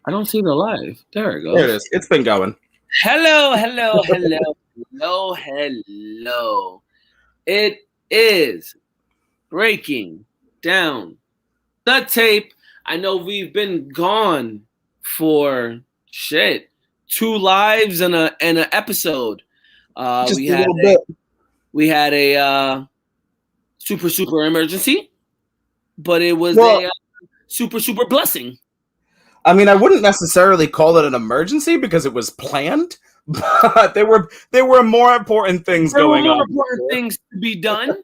I don't see the live. There it goes. There it is. It's been going. Hello. It is breaking down the tape. I know we've been gone for 2 lives and an episode. Just a little bit. We had a super emergency, but it was a super blessing. I mean, I wouldn't necessarily call it an emergency because it was planned, but there were more important things going on. Important things to be done.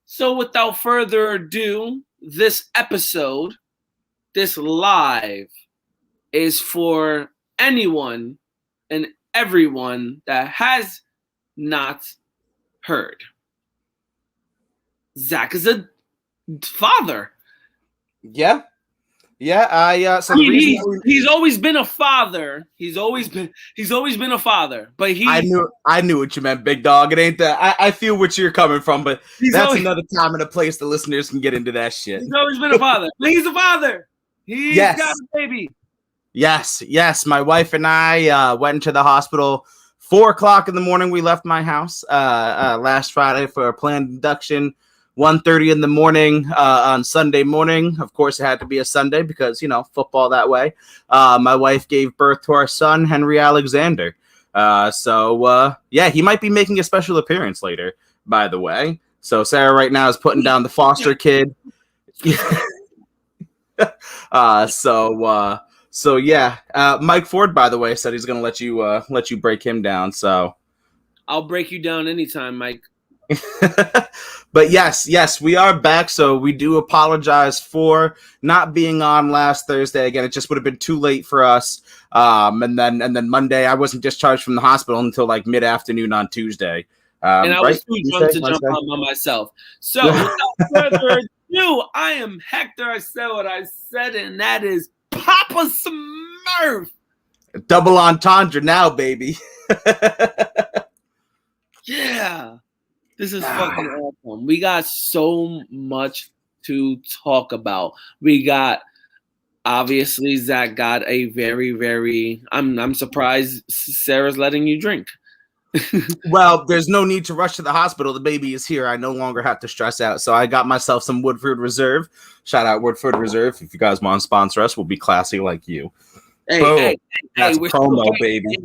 So without further ado, this episode, this live, is for anyone and everyone that has not heard. Zach is a father. Yeah. So he's always been a father. He's always been a father. But I knew what you meant, big dog. It ain't that. I feel what you're coming from, but that's another time and a place the listeners can get into that shit. He's always been a father. But he's a father. He's got a baby. Yes. My wife and I went into the hospital 4:00 in the morning. We left my house last Friday for a planned induction. 1:30 in the morning on Sunday morning. Of course, it had to be a Sunday because, football that way. My wife gave birth to our son, Henry Alexander. He might be making a special appearance later, by the way. So Sarah right now is putting down the foster kid. Mike Ford, by the way, said he's going to let you break him down. So I'll break you down anytime, Mike. But yes, we are back. So we do apologize for not being on last Thursday. Again, it just would have been too late for us. And then Monday, I wasn't discharged from the hospital until like mid-afternoon on Tuesday. And I was too drunk to jump on by myself. So without further ado, I am Hector. I said what I said, and that is Papa Smurf. Double entendre now, baby. Yeah. This is fucking awesome. We got so much to talk about. We got, obviously, Zach got a very, very. I'm surprised Sarah's letting you drink. Well, there's no need to rush to the hospital. The baby is here. I no longer have to stress out. So I got myself some Woodford Reserve. Shout out Woodford Reserve. If you guys want to sponsor us, we'll be classy like you. Hey, that's promo, baby.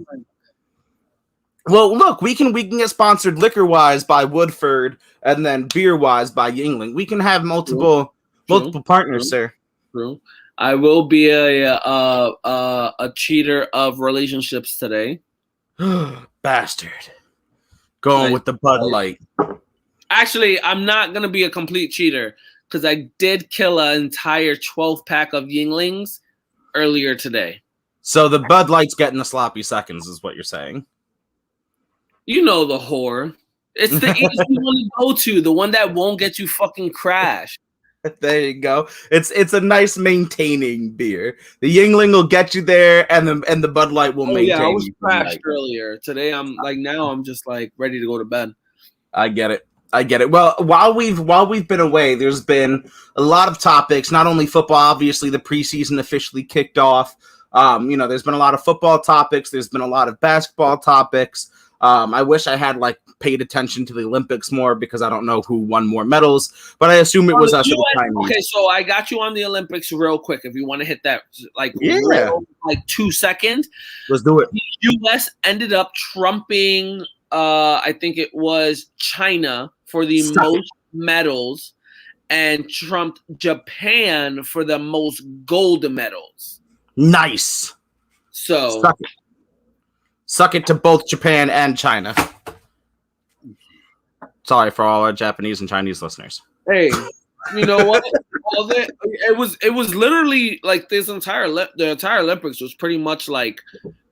Well, look, we can get sponsored liquor-wise by Woodford and then beer-wise by Yuengling. We can have multiple partners, sir. True. I will be a cheater of relationships today. Bastard. Going with the Bud Light. Actually, I'm not going to be a complete cheater because I did kill an entire 12-pack of Yuenglings earlier today. So the Bud Light's getting the sloppy seconds is what you're saying. You know the whore. It's the easy one to go to, the one that won't get you fucking crashed. There you go. It's a nice maintaining beer. The Yuengling will get you there, and the Bud Light will maintain. Yeah, I was crashed earlier. Today I'm just like ready to go to bed. I get it. Well, while we've been away, there's been a lot of topics. Not only football, obviously the preseason officially kicked off. There's been a lot of football topics. There's been a lot of basketball topics. I wish I had paid attention to the Olympics more because I don't know who won more medals, but I assume it was us at the time. Okay, so I got you on the Olympics real quick. If you want to hit that, 2 seconds. Let's do it. The U.S. ended up trumping, I think it was China for the most medals, and trumped Japan for the most gold medals. Nice. So. Suck it to both Japan and China. Sorry for all our Japanese and Chinese listeners. Hey, you know what? It was literally like the entire Olympics was pretty much like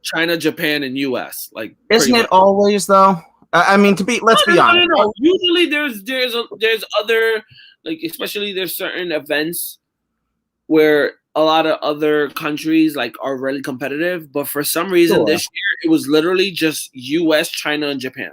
China, Japan, and U.S. Like, isn't it always though? I mean, let's be honest. No. Usually, there's other, especially there's certain events where a lot of other countries are really competitive, but for some reason this year it was literally just U.S., China, and Japan.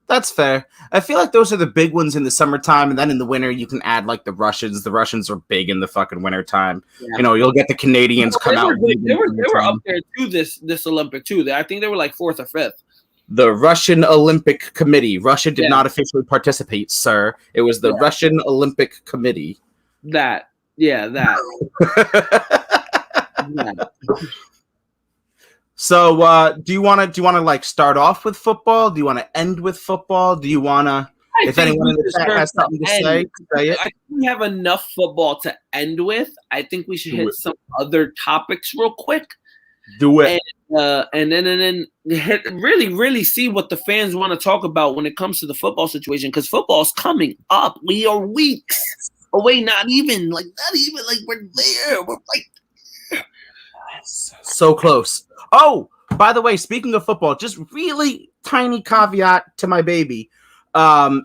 That's fair. I feel like those are the big ones in the summertime, and then in the winter you can add like the Russians. The Russians are big in the fucking wintertime. Yeah. You know, you'll get the Canadians come out. They were up there too this Olympic too. I think they were like 4th or 5th. The Russian Olympic Committee. Russia did not officially participate, sir. It was the Russian Olympic Committee. That. So, do you want to like start off with football? Do you want to end with football? Do you want to? If anyone in the chat has something to say it. I think we have enough football to end with. I think we should hit some other topics real quick. Do it. And then really see what the fans want to talk about when it comes to the football situation, because football's coming up. We are weeks away. Not even like we're there. We're like so close. Oh, by the way, speaking of football, just really tiny caveat to my baby.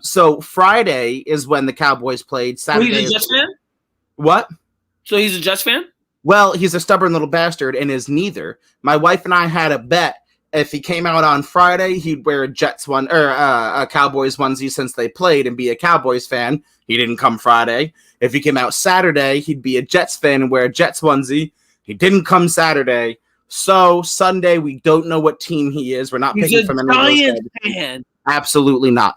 So Friday is when the Cowboys played. Saturday. He's a Jets fan? What? So he's a Jets fan? Well, he's a stubborn little bastard and is neither. My wife and I had a bet. If he came out on Friday, he'd wear a Cowboys onesie since they played and be a Cowboys fan. He didn't come Friday. If he came out Saturday, he'd be a Jets fan and wear a Jets onesie. He didn't come Saturday. So Sunday, we don't know what team he is. We're not picking from any of those Giants fan. Absolutely not.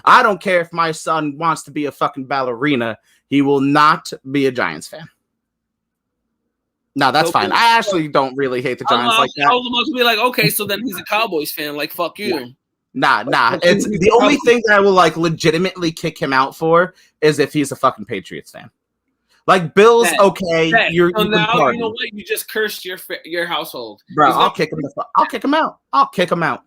I don't care if my son wants to be a fucking ballerina. He will not be a Giants fan. No, that's fine. I actually don't really hate the Giants like that. I was about to be like, okay, so then he's a Cowboys fan. Like, fuck you. Yeah. Nah. It's the only thing that I will like legitimately kick him out for is if he's a fucking Patriots fan. Like Bills, okay. So now you know what? You just cursed your household, bro. I'll kick him out. Kick him out.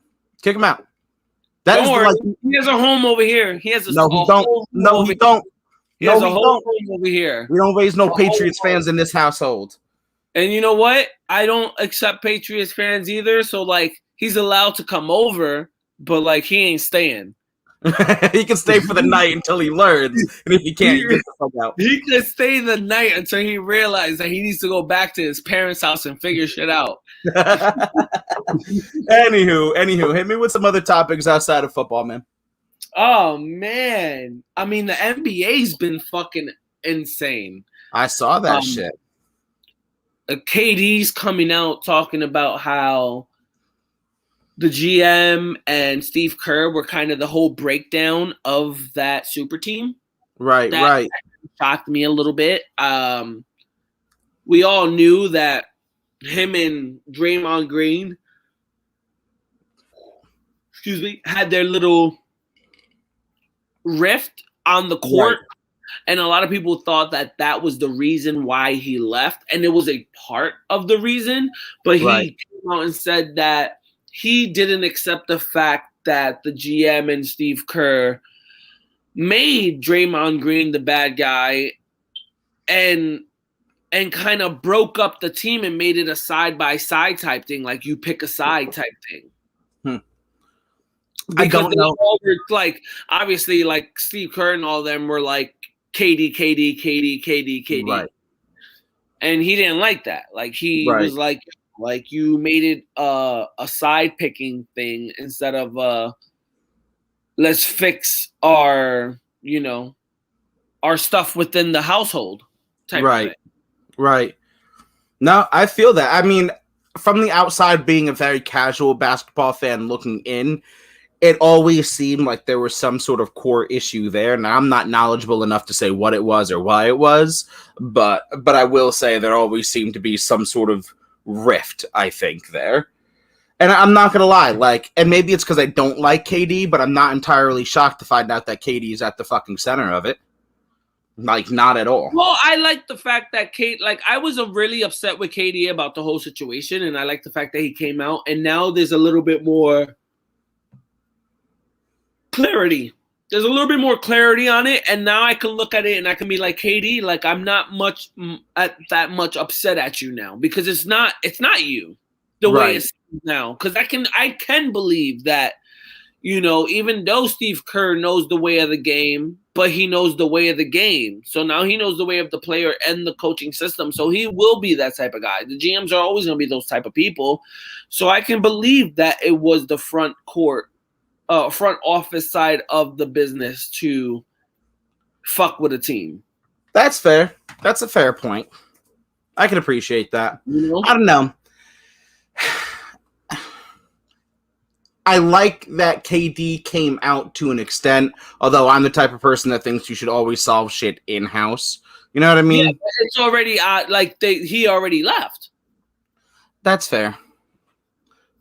That don't worry. He has a home over here. He has a he don't. He has a whole home over here. We don't raise no Patriots fans in this household. And you know what? I don't accept Patriots fans either. So, like, he's allowed to come over, but, like, he ain't staying. He can stay for the night until he learns. And if he can't, he gets the fuck out. He can stay the night until he realizes that he needs to go back to his parents' house and figure shit out. Anywho, hit me with some other topics outside of football, man. Oh, man. I mean, the NBA's been fucking insane. I saw that shit. KD's coming out talking about how the GM and Steve Kerr were kind of the whole breakdown of that super team. Right. That shocked me a little bit. We all knew that him and Draymond Green, had their little rift on the court. Right. And a lot of people thought that that was the reason why he left. And it was a part of the reason. But he came out and said that he didn't accept the fact that the GM and Steve Kerr made Draymond Green the bad guy and kind of broke up the team and made it a side-by-side type thing. Like you pick a side type thing. I don't know. Like, obviously, like Steve Kerr and all of them were like, KD. Right. And he didn't like that. Like he was like you made it a side picking thing instead of let's fix our stuff within the household type of thing. Right. No, I feel that. I mean, from the outside being a very casual basketball fan looking in, it always seemed like there was some sort of core issue there. And I'm not knowledgeable enough to say what it was or why it was, but I will say there always seemed to be some sort of rift, I think, there. And I'm not going to lie, like, and maybe it's because I don't like KD, but I'm not entirely shocked to find out that KD is at the fucking center of it. Like, not at all. Well, I like the fact that I was really upset with KD about the whole situation, and I like the fact that he came out, and now there's a little bit more clarity. There's a little bit more clarity on it, and now I can look at it and I can be like, KD, like I'm not that much upset at you now because it's not you the way it's now. Because I can believe that, even though Steve Kerr knows the way of the game, but he knows the way of the game. So now he knows the way of the player and the coaching system. So he will be that type of guy. The GMs are always going to be those type of people. So I can believe that it was the front court front office side of the business to fuck with a team. That's fair. That's a fair point. I can appreciate that. You know? I don't know. I like that KD came out to an extent, although I'm the type of person that thinks you should always solve shit in-house. You know what I mean? Yeah, but it's already he already left. That's fair.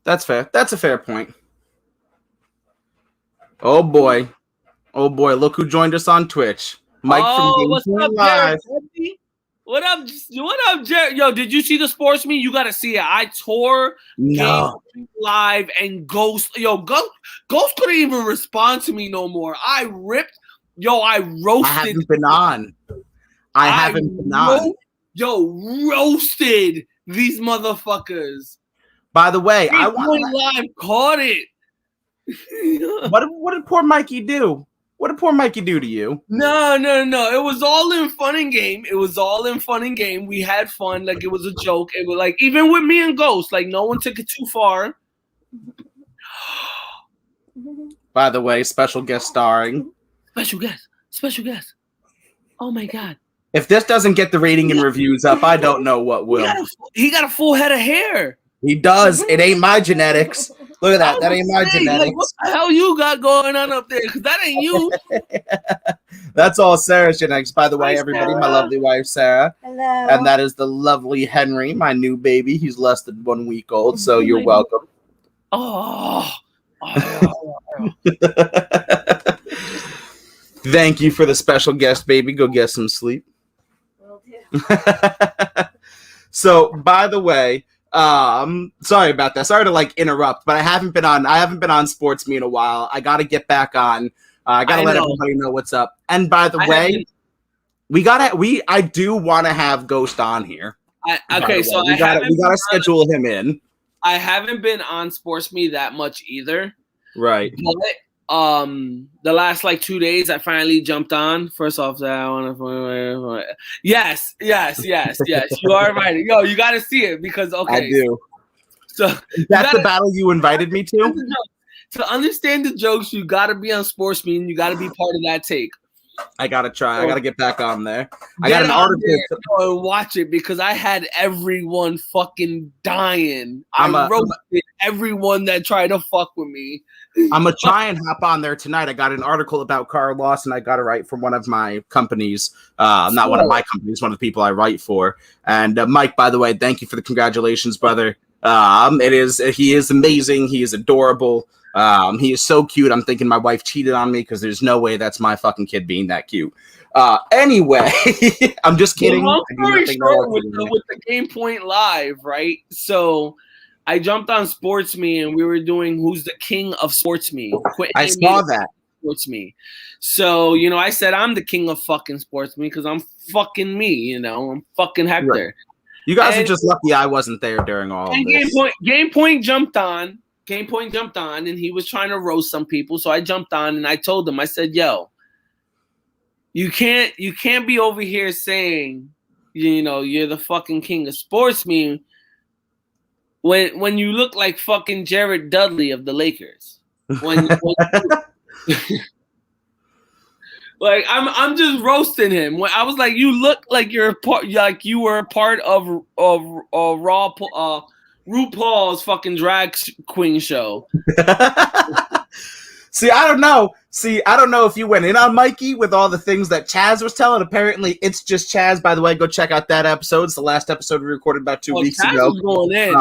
That's fair. That's a fair point. Oh boy. Oh boy, look who joined us on Twitch. Mike from what's up, Live. Jared? What up, Jared? Yo, did you see the sports meet? You got to see it. I tore No. Game Live and Ghost. Yo, Ghost couldn't even respond to me no more. I ripped. Yo, I roasted. I haven't been on. I haven't been on. Yo, roasted these motherfuckers. By the way, I want Live caught it. What did poor Mikey do? What did poor Mikey do to you? No. It was all in fun and game. We had fun. Like, it was a joke. It was like, even with me and Ghost, like, no one took it too far. By the way, special guest starring. Special guest. Oh my God. If this doesn't get the rating and reviews up, I don't know what will. He got a full head of hair. He does. It ain't my genetics. Look at that. That ain't my genetics. Like, what the hell you got going on up there? Because that ain't you. That's all Sarah's genetics. By the way, Hi, everybody, Sarah. my lovely wife, Sarah. Hello. And that is the lovely Henry, my new baby. He's less than 1 week old, so you're welcome. Thank you for the special guest, baby. Go get some sleep. Will do. So, by the way, sorry about that. Sorry to interrupt, but I haven't been on Sports Me in a while. I got to get back on. I got to let everybody know what's up. And by the way, I do want to have Ghost on here. So we got to schedule him in. I haven't been on Sports Me that much either. Right. But the last 2 days I finally jumped on. First off, I want to yes, you are right. Yo, you got to see it because I do. So that's the battle you invited me to. To understand the jokes, you got to be on Sports Me and you got to be part of that take. I gotta try. I gotta get back on there. I got an article to watch it because I had everyone fucking dying. I roasted everyone that tried to fuck with me. I'm gonna try and hop on there tonight. I got an article about Carl Lawson. I got it right from one of my companies. Not one of my companies, one of the people I write for. And Mike, by the way, thank you for the congratulations, brother. He is amazing. He is adorable. He is so cute. I'm thinking my wife cheated on me because there's no way that's my fucking kid being that cute. Anyway, I'm just kidding. Long story short, with the Game Point Live, right? So I jumped on Sports Me and we were doing Who's the King of Sports Me. I saw that. Sports Me. So, I said I'm the king of fucking Sports Me because I'm fucking me, I'm fucking Hector. Right. You guys are just lucky I wasn't there during all of this. Game Point jumped on. And he was trying to roast some people. So I jumped on and I told him, I said, yo, you can't be over here saying, you're the fucking king of Sports Me when you look like fucking Jared Dudley of the Lakers. I'm just roasting him. When I was like, you look like you were a part of RuPaul's fucking drag queen show. See, I don't know if you went in on Mikey with all the things that Chaz was telling. Apparently, it's just Chaz. By the way, go check out that episode. It's the last episode we recorded about 2 weeks Chaz ago. Was going in.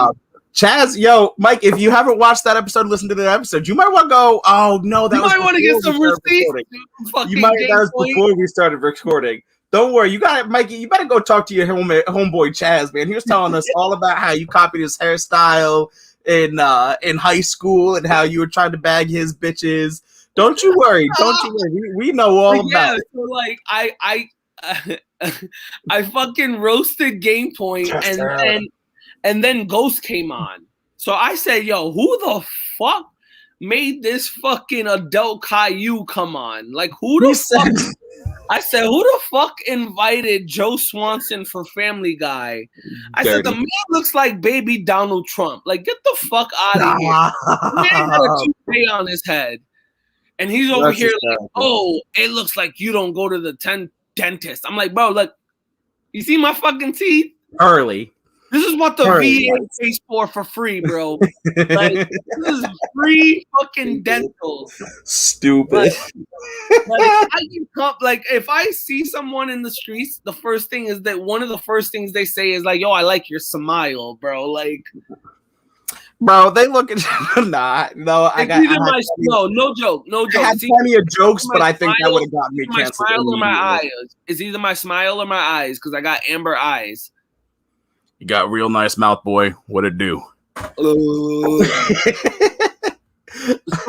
Chaz, yo, Mike, if you haven't watched that episode, listen to that episode. You might want to go, oh, no, that was want to get some receipts. That was before we started recording. Don't worry, you got it, Mikey. You better go talk to your homeboy Chaz, man. He was telling us all about how you copied his hairstyle in high school and how you were trying to bag his bitches. Don't you worry. We know all about it. So I fucking roasted Game Point and then Ghost came on. So I said, yo, who the fuck made this fucking adult Caillou come on? Like, who the fuck? I said, who the fuck invited Joe Swanson for Family Guy? I said, the man looks like baby Donald Trump. Like, get the fuck out of here. The man had a toupee on his head. And he's over here like, oh, it looks like you don't go to the dentist. I'm like, bro, look, you see my fucking teeth? Early. This is what the VA pays for free, bro. Like, this is free fucking dental. Stupid. Like, if I see someone in the streets, the first thing is that one of the first things they say is like, yo, I like your smile, bro. Like, bro, they look at no, no joke. I had plenty of jokes, but I think that would have gotten me canceled. My smile or my eyes? It's either my smile or my eyes because I got amber eyes. You got real nice mouth, boy. What it do? So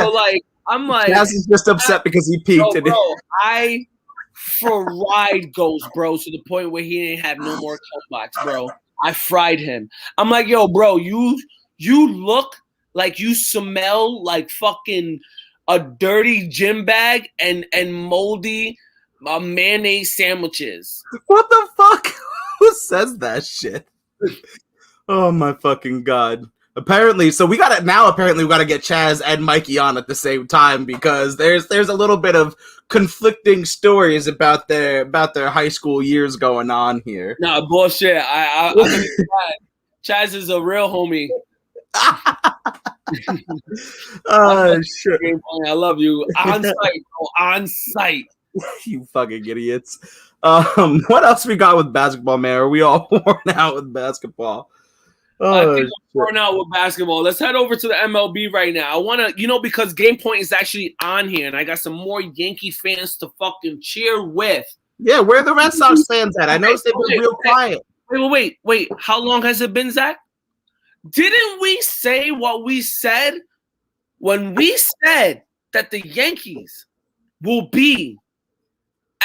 like, I'm like, Jazz is just upset because he peaked. Bro, I fried Ghost, bro, to the point where he didn't have no more comebacks, bro. I fried him. I'm like, yo, bro, you look like you smell like fucking a dirty gym bag and moldy mayonnaise sandwiches. What the fuck? Who says that shit? Oh my fucking god. Apparently we got to get Chaz and Mikey on at the same time because there's a little bit of conflicting stories about their high school years going on here. Nah, bullshit. Chaz is a real homie. Oh shit. I love you. On site, bro. On site. You fucking idiots. What else we got with basketball, man? Are we all worn out with basketball? I think I'm worn out with basketball. Let's head over to the MLB right now. I want to, because Game Point is actually on here, and I got some more Yankee fans to fucking cheer with. Yeah, where are the Red Sox fans at? I noticed they've been real quiet. Wait. How long has it been, Zach? Didn't we say what we said when we said that the Yankees will be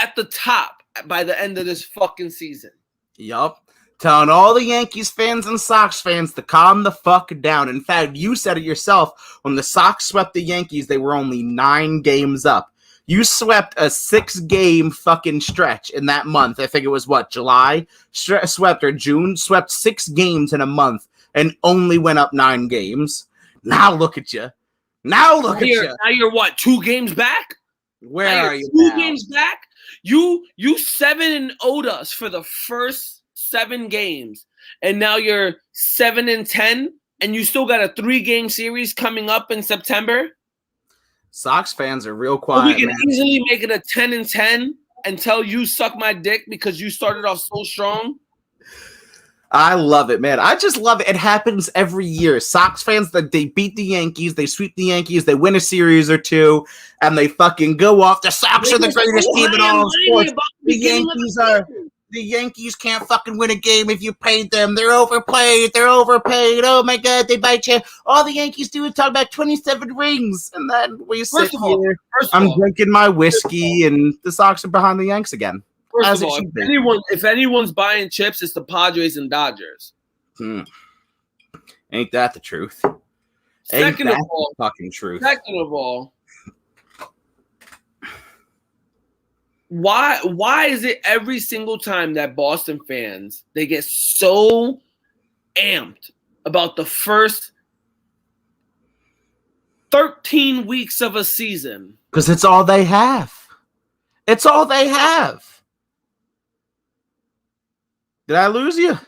at the top by the end of this fucking season? Yup. Telling all the Yankees fans and Sox fans to calm the fuck down. In fact, you said it yourself. When the Sox swept the Yankees, they were only 9 games up. You swept a 6-game fucking stretch in that month. I think it was July? Swept or June? Swept 6 games in a month and only went up 9 games. Now look at you. Now you're what, 2 games back? Where are you 2 games back? You 7-0'd us for the first 7 games, and now you're 7-10, and you still got a 3-game series coming up in September. Sox fans are real quiet. So we can easily make it a 10-10 and tell you suck my dick because you started off so strong. I love it, man. I just love it. It happens every year. Sox fans, that they beat the Yankees, they sweep the Yankees, they win a series or 2, and they fucking go off. The Sox are the greatest team in all of sports. The Yankees can't fucking win a game if you paid them. They're overpaid. Oh my god, they bite you. All the Yankees do is talk about 27 rings, and then we sit here. I'm drinking my whiskey, and the Sox are behind the Yanks again. First of all, if anyone's buying chips, it's the Padres and Dodgers. Ain't that the truth? Second of all, why is it every single time that Boston fans, they get so amped about the first 13 weeks of a season? Because it's all they have. It's all they have. Did I lose you?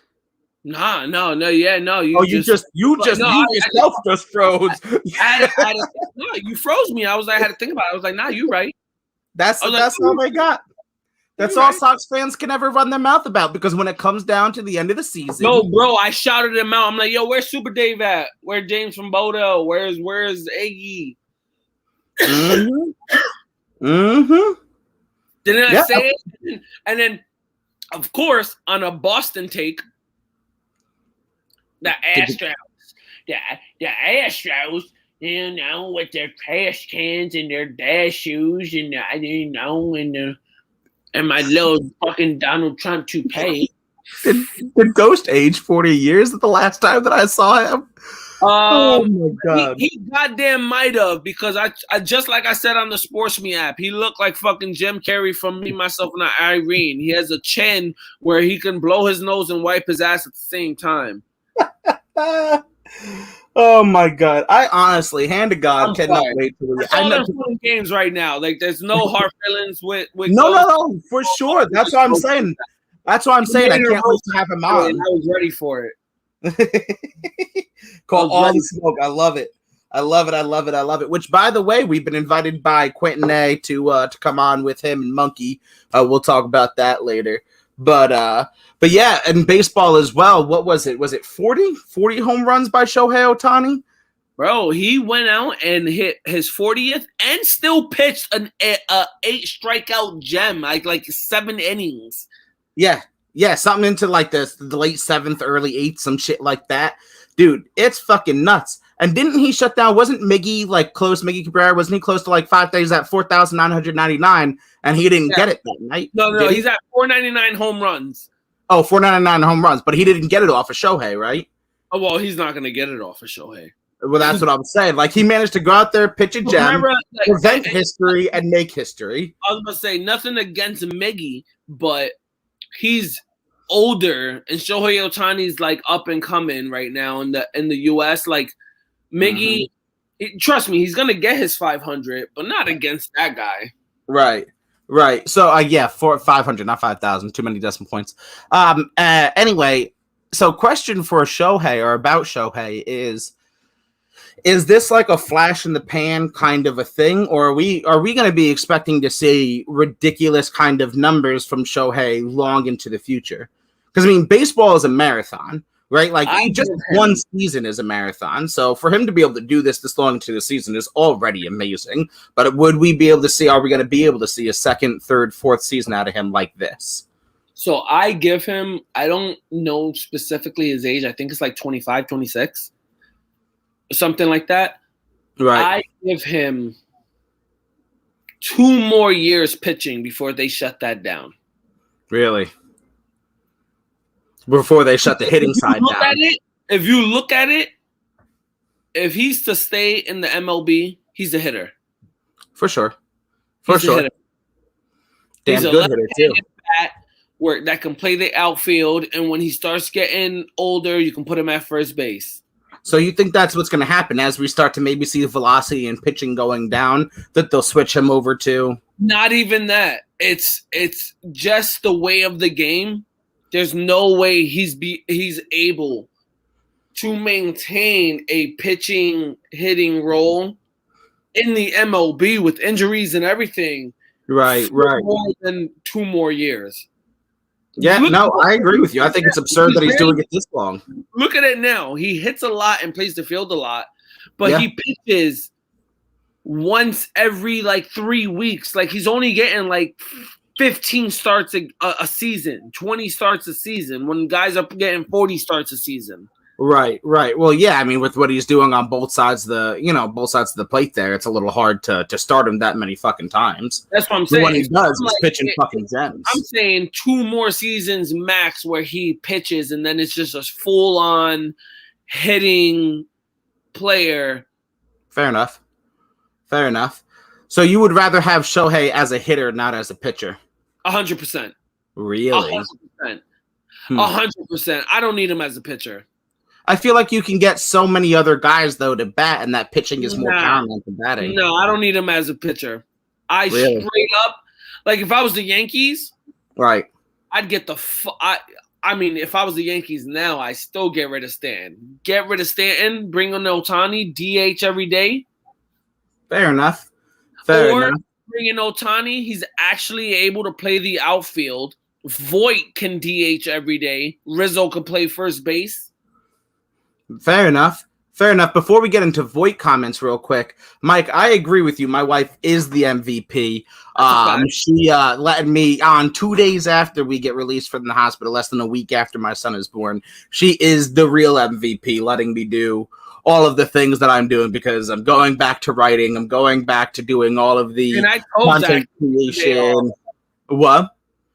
No. You yourself just froze. No, you froze me. I had to think about it. I was like, nah, you right. That's all they got. That's all Sox fans can ever run their mouth about, because when it comes down to the end of the season. No, bro, I shouted him out. I'm like, yo, where's Super Dave at? Where's James from Bodo? Where's Iggy? Didn't I say it? And then, of course, on a Boston take, the Astros, with their trash cans and their dash shoes and and my little fucking Donald Trump toupee. Did Ghost age 40 years the last time that I saw him? Oh my god. He goddamn might have, because I just like I said on the Sports Me app, he looked like fucking Jim Carrey from Me, Myself, and Irene. He has a chin where he can blow his nose and wipe his ass at the same time. Oh my God! I honestly, hand to God, I'm cannot sorry. wait to. That's all there's fun games right now. Like, there's no hard feelings with No, for sure. That's what I'm saying. That's what I'm saying. I can't wait to have him on. I was ready for it. Call all the smoke. I love it. I love it. I love it. I love it. Which, by the way, we've been invited by Quentin A to come on with him and Monkey. We'll talk about that later. But yeah, and baseball as well. What was it? Was it 40 home runs by Shohei Ohtani? Bro, he went out and hit his 40th and still pitched an 8 strikeout gem, like 7 innings. Yeah, something into like the late 7th, early 8th, some shit like that. Dude, it's fucking nuts. And didn't he shut down? Wasn't Miggy like close? Miggy Cabrera, wasn't he close to like 5 days at 4,999? And he didn't get it that night. No, he's at 499 home runs. Oh, 499 home runs, but he didn't get it off of Shohei, right? Oh, well, he's not going to get it off of Shohei. Well, that's what I'm saying. Like, he managed to go out there, pitch a gem, prevent history, and make history. I was going to say, nothing against Miggy, but he's older, and Shohei Ohtani's, like, up and coming right now in the U.S. Like, Miggy, trust me, he's going to get his 500, but not against that guy. Right. So, yeah, 500, not 5,000. Too many decimal points. Anyway, so question for Shohei or about Shohei is this like a flash in the pan kind of a thing, or are we going to be expecting to see ridiculous kind of numbers from Shohei long into the future? Because, I mean, baseball is a marathon, right? Like, just one season is a marathon. So for him to be able to do this long into the season is already amazing. But are we going to be able to see a second, third, fourth season out of him like this? So I give him, I don't know specifically his age. I think it's like 25, 26. Something like that. Right. I give him 2 more years pitching before they shut that down. Really? Before they shut the hitting side down. If you look at it, if he's to stay in the MLB, he's a hitter. For sure. Damn He's a good hitter too. Bat that can play the outfield, and when he starts getting older, you can put him at first base. So you think that's what's going to happen as we start to maybe see the velocity and pitching going down, that they'll switch him over to? Not even that. It's just the way of the game. There's no way he's able to maintain a pitching hitting role in the MLB with injuries and everything. Right. More than 2 more years. Yeah, I agree with you. I think it's absurd that he's doing it this long. Look at it now. He hits a lot and plays the field a lot, but he pitches once every like 3 weeks. Like, he's only getting like 15 starts a season, 20 starts a season, when guys are getting 40 starts a season. Right. Well, yeah, I mean, with what he's doing on both sides of the plate there, it's a little hard to start him that many fucking times. That's what I'm saying. But when he does, he's pitching fucking gems. I'm saying 2 more seasons max where he pitches, and then it's just a full-on hitting player. Fair enough. So you would rather have Shohei as a hitter, not as a pitcher? 100%. Really? 100%. 100%. I don't need him as a pitcher. I feel like you can get so many other guys, though, to bat, and that pitching is more paramount than batting. No, I don't need him as a pitcher. Straight up, like, if I was the Yankees, right, I'd get I mean, if I was the Yankees now, I still get rid of Stanton. Get rid of Stanton, bring on Ohtani, DH every day. Fair enough. Bring in Ohtani, he's actually able to play the outfield. Voit can DH every day. Rizzo can play first base. Fair enough. Before we get into Voit comments real quick, Mike, I agree with you. My wife is the MVP. She let me on 2 days after we get released from the hospital, less than a week after my son is born. She is the real MVP, letting me do all of the things that I'm doing, because I'm going back to writing. I'm going back to doing all of the content creation. What?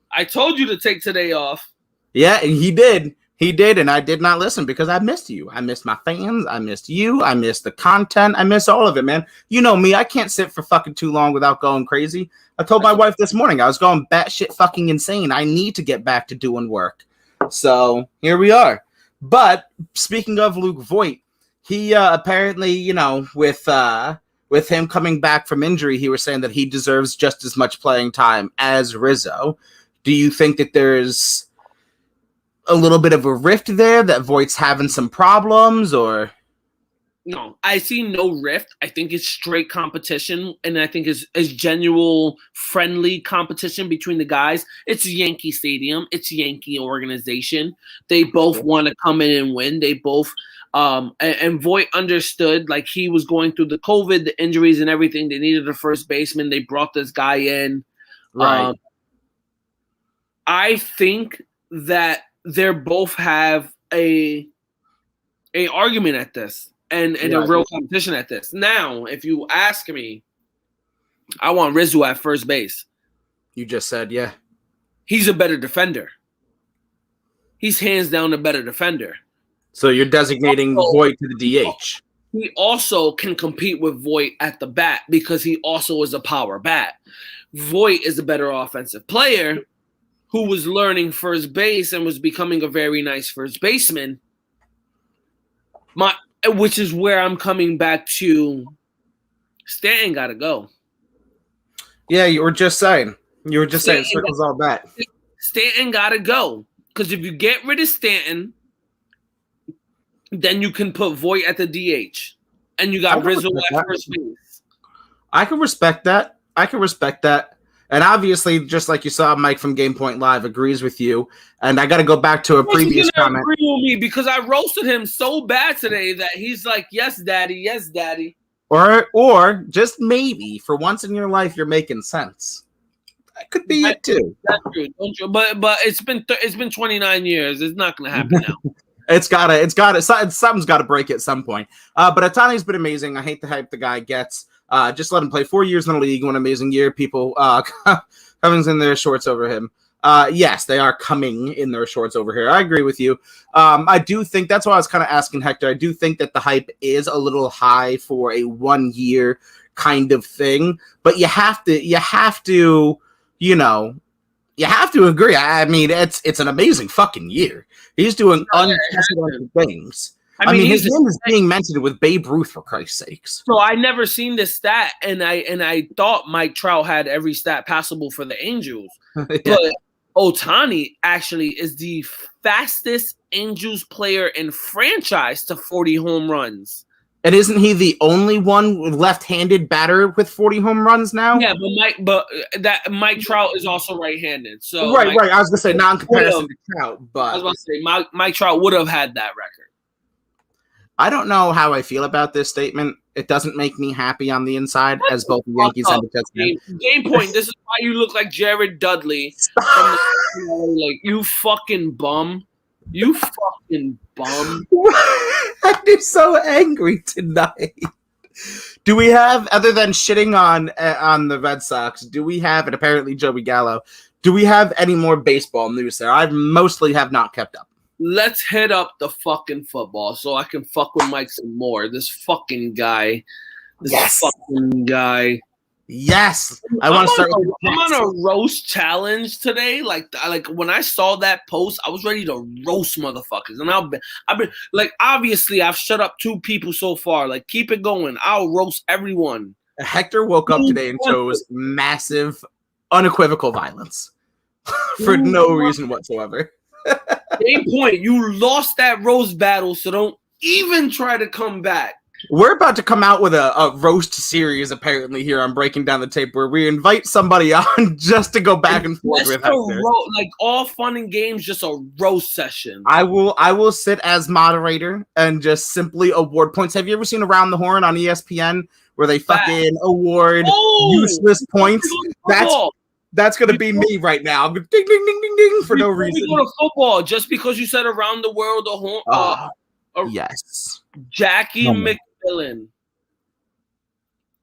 I told you to take today off. Yeah, and he did. He did, and I did not listen because I missed you. I missed my fans. I missed you. I missed the content. I miss all of it, man. You know me. I can't sit for fucking too long without going crazy. I told my wife this morning I was going batshit fucking insane. I need to get back to doing work. So here we are. But speaking of Luke Voit, He apparently, with him coming back from injury, he was saying that he deserves just as much playing time as Rizzo. Do you think that there's a little bit of a rift there, that Voigt's having some problems, or? No, I see no rift. I think it's straight competition, and I think it's genuine, friendly competition between the guys. It's Yankee Stadium. It's Yankee organization. They both want to come in and win. They both and Voigt understood, like, he was going through the COVID, the injuries and everything. They needed a first baseman. They brought this guy in. Right. I think that they both have a argument at this. And a real competition at this. Now, if you ask me, I want Rizzo at first base. You just said, yeah. He's a better defender. He's hands down a better defender. So you're designating Voigt to the DH. He also can compete with Voigt at the bat because he also is a power bat. Voigt is a better offensive player who was learning first base and was becoming a very nice first baseman. Which is where I'm coming back to. Stanton got to go. Yeah, you were just saying. Circles all back. Stanton got to go. Because if you get rid of Stanton, then you can put Voigt at the DH. And you got Rizzo at first base. I can respect that. And obviously, just like you saw, Mike from Game Point Live agrees with you. And I got to go back to a previous comment. Agree with me because I roasted him so bad today that he's like, "Yes, daddy. Yes, daddy." Or just maybe for once in your life, you're making sense. That could be it too. That's true. Don't you? But it's been 29 years. It's not going to happen now. Something's got to break at some point. But Ohtani's been amazing. I hate the hype the guy gets. Just let him play 4 years in the league. One amazing year. People coming in their shorts over him. Yes, they are coming in their shorts over here. I agree with you. I do think that's why I was kind of asking Hector. I do think that the hype is a little high for a 1 year kind of thing. But you have to, agree. I mean, it's an amazing fucking year. He's doing unprecedented things. I mean, his name is being mentioned with Babe Ruth, for Christ's sakes. So I never seen this stat, and I thought Mike Trout had every stat possible for the Angels. Yeah. But Ohtani actually is the fastest Angels player in franchise to 40 home runs. And isn't he the only one left-handed batter with 40 home runs now? Yeah, but Mike Trout is also right-handed. So right. I was gonna say not in comparison to Trout, but I was about to say Mike Trout would have had that record. I don't know how I feel about this statement. It doesn't make me happy on the inside, as both the Yankees and the Jets. Game point. This is why you look like Jared Dudley. Like, you fucking bum. You fucking bum. I'm so angry tonight. Do we have, other than shitting on the Red Sox, do we have, and apparently Joey Gallo, do we have any more baseball news there? I mostly have not kept up. Let's hit up the fucking football so I can fuck with Mike some more. This fucking guy. Fucking guy. Yes. I want to start with I'm on a roast challenge today. Like when I saw that post, I was ready to roast motherfuckers. And I've been like, obviously I've shut up 2 people so far. Like, keep it going. I'll roast everyone. Hector woke up today and chose massive, unequivocal violence for no reason whatsoever. Game point. You lost that roast battle, so don't even try to come back. We're about to come out with a roast series, apparently, here on Breaking Down the Tape, where we invite somebody on just to go back and forth with Hector. Like, all fun and games, just a roast session. I will sit as moderator and just simply award points. Have you ever seen Around the Horn on ESPN, where they fucking award useless points? That's going to be me right now. Ding, ding, ding, ding, ding, for no reason. We go to football, just because you said around the world, yes. Jackie McMillan.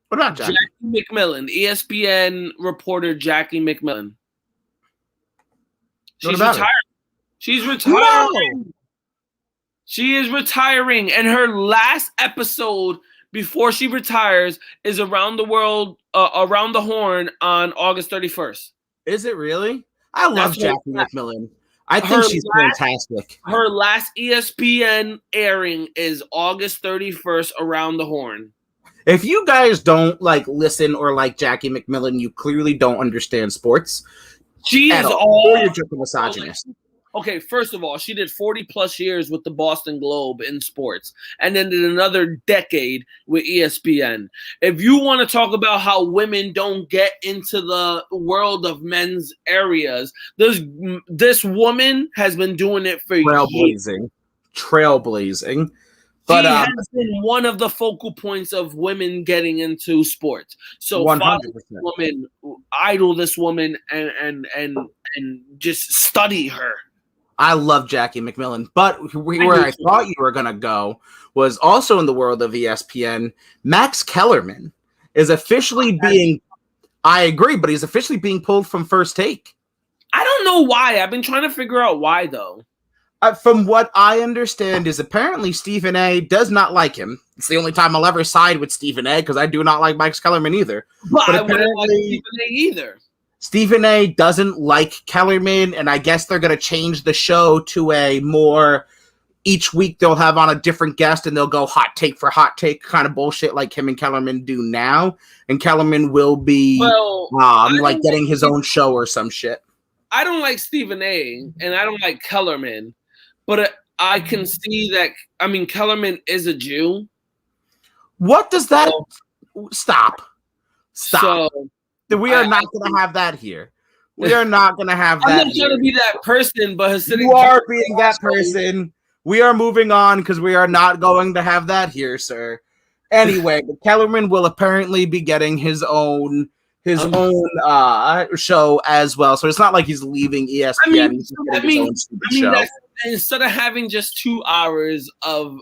What about Jackie? Jackie McMillan, ESPN reporter Jackie McMillan. She's retiring. She's retiring. No! She is retiring, and her last episode before she retires is Around the World, Around the Horn on August 31st. Is it really? I love Jackie McMillan. I think she's fantastic. Her last ESPN airing is August 31st around the horn. If you guys don't listen or like Jackie McMillan, you clearly don't understand sports. She is all you're just a misogynist. Okay, first of all, she did 40 plus years with the Boston Globe in sports and then did another decade with ESPN. If you want to talk about how women don't get into the world of men's areas, this woman has been doing it for years. Trailblazing. But she has been one of the focal points of women getting into sports. So 100%. Follow this woman, idol this woman, and just study her. I love Jackie McMillan, but where I thought you were going to go was also in the world of ESPN. Max Kellerman is officially I agree, but he's officially being pulled from First Take. I don't know why. I've been trying to figure out why, though. From what I understand is apparently Stephen A. does not like him. It's the only time I'll ever side with Stephen A. because I do not like Max Kellerman either. But I wouldn't like Stephen A. either. Stephen A. doesn't like Kellerman, and I guess they're going to change the show to a more each week they'll have on a different guest and they'll go hot take for hot take kind of bullshit like him and Kellerman do now. And Kellerman will be getting his own show or some shit. I don't like Stephen A. and I don't like Kellerman, but I can see that. I mean, Kellerman is a Jew. What does that? Stop. So, we are not going to have that here. We are not going to have that. I'm not trying to be that person, but you are being that person. We are moving on because we are not going to have that here, sir. Anyway, Kellerman will apparently be getting his own show as well. So it's not like he's leaving ESPN. Instead of having just 2 hours of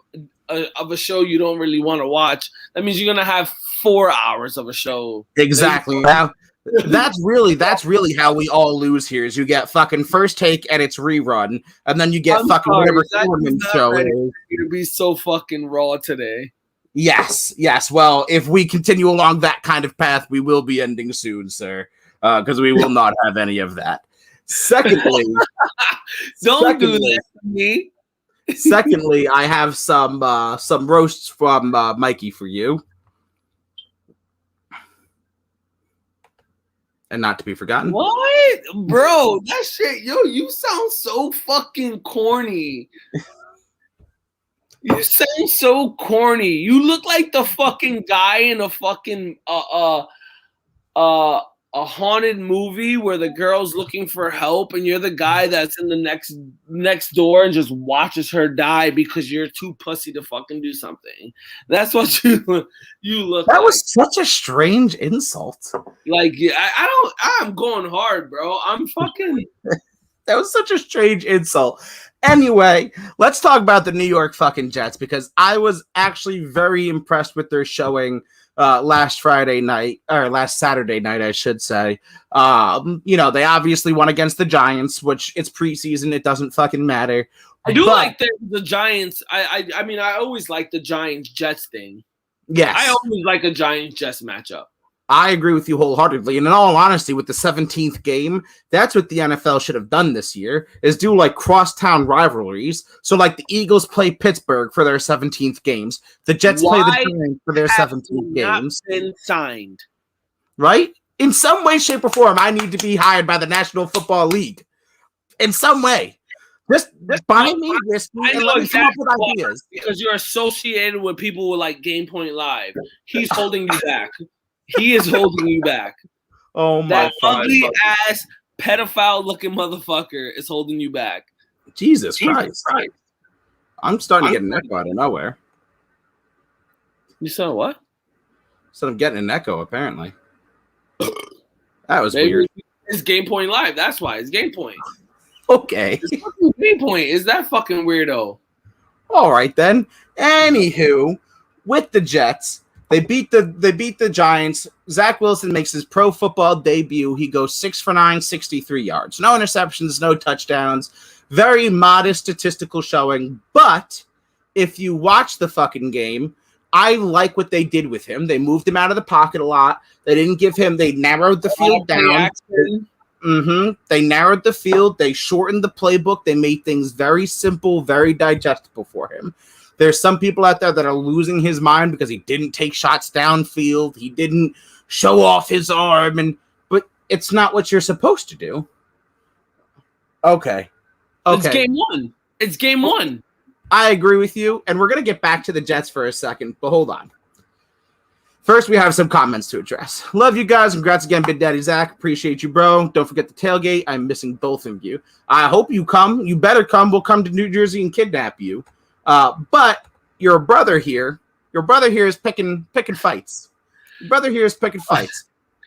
a show you don't really want to watch, that means you're gonna have 4 hours of a show. Exactly. Now, that's really how we all lose here. Is you get fucking First Take and it's rerun, and then you get whatever Kellerman show it is. To be so fucking raw today. Yes. Well, if we continue along that kind of path, we will be ending soon, sir, because we will not have any of that. Secondly, don't do that to me. Secondly, I have some roasts from Mikey for you. And not to be forgotten. What? Bro, that shit, you sound so fucking corny. You sound so corny. You look like the fucking guy in a fucking a haunted movie where the girl's looking for help and you're the guy that's in the next door and just watches her die because you're too pussy to fucking do something. That's what you look that like. Was such a strange insult. Like, I'm going hard, bro. I'm fucking that was such a strange insult. Anyway, let's talk about the New York fucking Jets because I was actually very impressed with their showing last Saturday night, I should say. They obviously won against the Giants, which it's preseason. It doesn't fucking matter. I do like the Giants. I mean, I always like the Giants-Jets thing. Yes. I always like a Giants-Jets matchup. I agree with you wholeheartedly. And in all honesty, with the 17th game, that's what the NFL should have done this year, is do like crosstown rivalries. So like the Eagles play Pittsburgh for their 17th games. The Jets play the Giants for their 17th games. Been signed. Right? In some way, shape, or form, I need to be hired by the National Football League. In some way. Just buy me this and let me come up with ideas. Because you're associated with people with like Game Point Live. He's holding you back. He is holding you back. Oh my God. That ugly ass pedophile looking motherfucker is holding you back. Jesus Christ. I'm starting to get an echo out of nowhere. You saw what? So I'm getting an echo, apparently. That was weird. It's Game Point Live. That's why. It's Game Point. Okay. It's fucking Game Point. Is that fucking weirdo? All right, then. Anywho, with the Jets, They beat the Giants. Zach Wilson makes his pro football debut. He goes 6 for 9, 63 yards. No interceptions, no touchdowns. Very modest statistical showing. But if you watch the fucking game, I like what they did with him. They moved him out of the pocket a lot. They narrowed the field down. They narrowed the field. They shortened the playbook. They made things very simple, very digestible for him. There's some people out there that are losing his mind because he didn't take shots downfield. He didn't show off his arm, but it's not what you're supposed to do. Okay. It's game one. It's game one. I agree with you, and we're going to get back to the Jets for a second, but hold on. First, we have some comments to address. Love you guys. Congrats again, Big Daddy Zach. Appreciate you, bro. Don't forget the tailgate. I'm missing both of you. I hope you come. You better come. We'll come to New Jersey and kidnap you. But your brother here is picking fights. Your brother here is picking fights.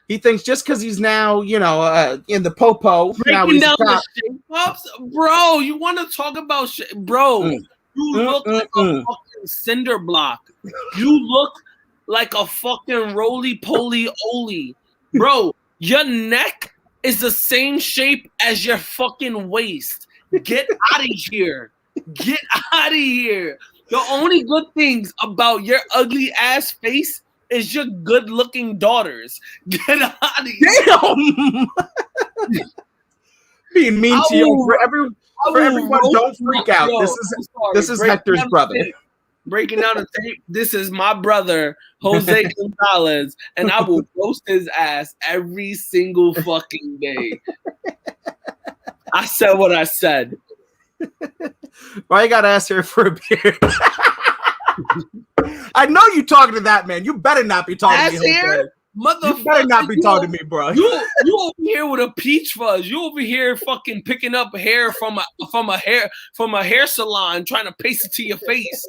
He thinks just because he's now, in the popo. Breaking down the shape-ups? Bro, you want to talk about bro, you look like a fucking cinder block. You look like a fucking roly-poly-oly. Bro, your neck is the same shape as your fucking waist. Get out of here. Get out of here. The only good things about your ugly-ass face is your good-looking daughters. Get out of here. Damn! Being mean to you. For everyone, don't freak out. This is Hector's brother. Breaking down the tape. This is my brother, Jose Gonzalez, and I will roast his ass every single fucking day. I said what I said. Why you gotta ask her for a beer? I know you talking to that man. You better not be talking to me. You better not be talking to me, bro. You over here with a peach fuzz. You over here fucking picking up hair from a hair salon, trying to paste it to your face.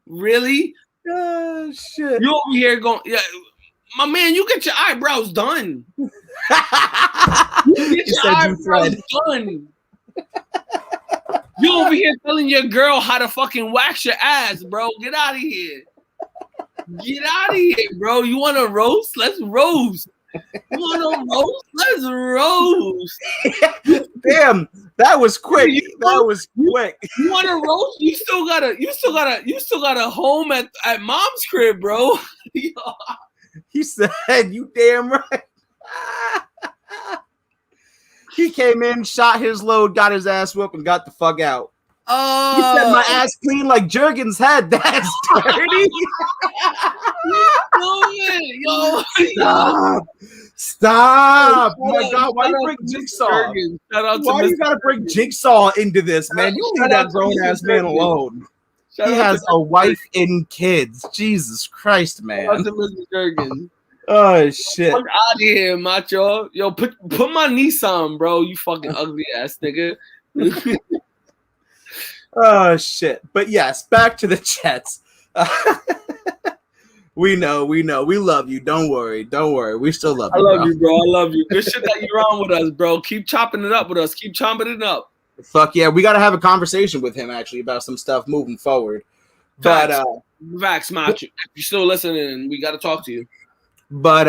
Really? Oh shit! You over here going, yeah, my man. You get your eyebrows done. You get your eyebrows done. You over here telling your girl how to fucking wax your ass, bro. Get out of here. Get out of here, bro. You want to roast? Let's roast. You want to roast? Let's roast. Damn, that was quick. That was quick. You want to roast? You still got a home at mom's crib, bro. He said, "You damn right." He came in, shot his load, got his ass whooped, and got the fuck out. He said my ass clean like Jurgen's head. That's dirty. Stop. Oh my God, why you bring Jigsaw? Why you gotta bring Jigsaw into this, man? You leave that grown ass man alone. He has a wife and kids. Jesus Christ, man. Shout out to Mr. Jurgen. Oh shit! Fuck out of here, macho. Yo, put my niece on, bro. You fucking ugly ass nigga. Oh shit! But yes, back to the Jets. We know. We love you. Don't worry. We still love you. I love you, bro. I love you. Good shit that you're on with us, bro. Keep chopping it up with us. Keep chomping it up. Fuck yeah, we got to have a conversation with him actually about some stuff moving forward. But Vax, macho. If you're still listening, we got to talk to you. But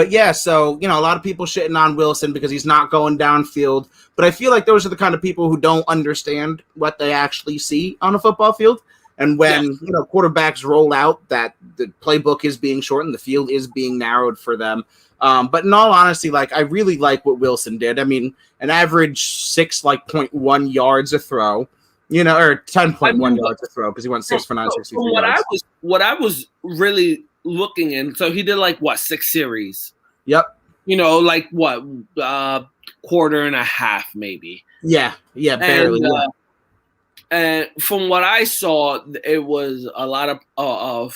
yeah, so, a lot of people shitting on Wilson because he's not going downfield. But I feel like those are the kind of people who don't understand what they actually see on a football field. And when, quarterbacks roll out, that the playbook is being shortened, the field is being narrowed for them. But in all honesty, I really like what Wilson did. I mean, an average 6.1 yards a throw, or 10.1 yards a throw because he went 6 for 963 yards. What I was really looking in, so he did 6 series. Yep. Quarter and a half maybe. Yeah, barely. And from what I saw, it was a lot of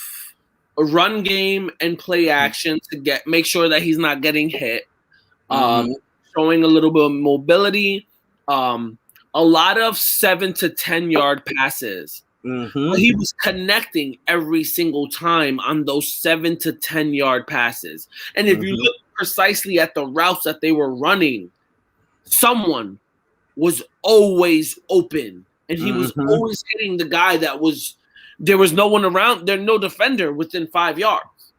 a run game and play action to make sure that he's not getting hit. Showing a little bit of mobility. A lot of 7 to 10 yard passes. But he was connecting every single time on those 7 to 10 yard passes. And if you look precisely at the routes that they were running, someone was always open. And he was always hitting the guy there was no one around. There's no defender within 5 yards.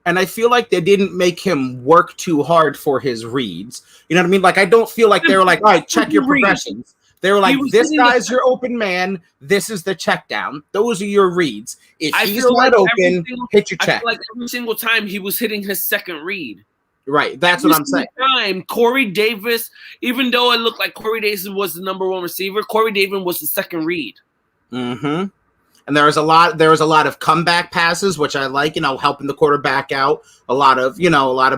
And I feel like they didn't make him work too hard for his reads. You know what I mean? I don't feel like they were all right, check your progressions. They were this guy's your open man. This is the check down. Those are your reads. If he's not open, hit your check. Every single time he was hitting his second read. Right. That's what I'm saying. Time, Corey Davis, even though it looked like Corey Davis was the number one receiver, Corey Davis was the second read. Mm-hmm. And there was a lot of comeback passes, which I like, helping the quarterback out. A lot of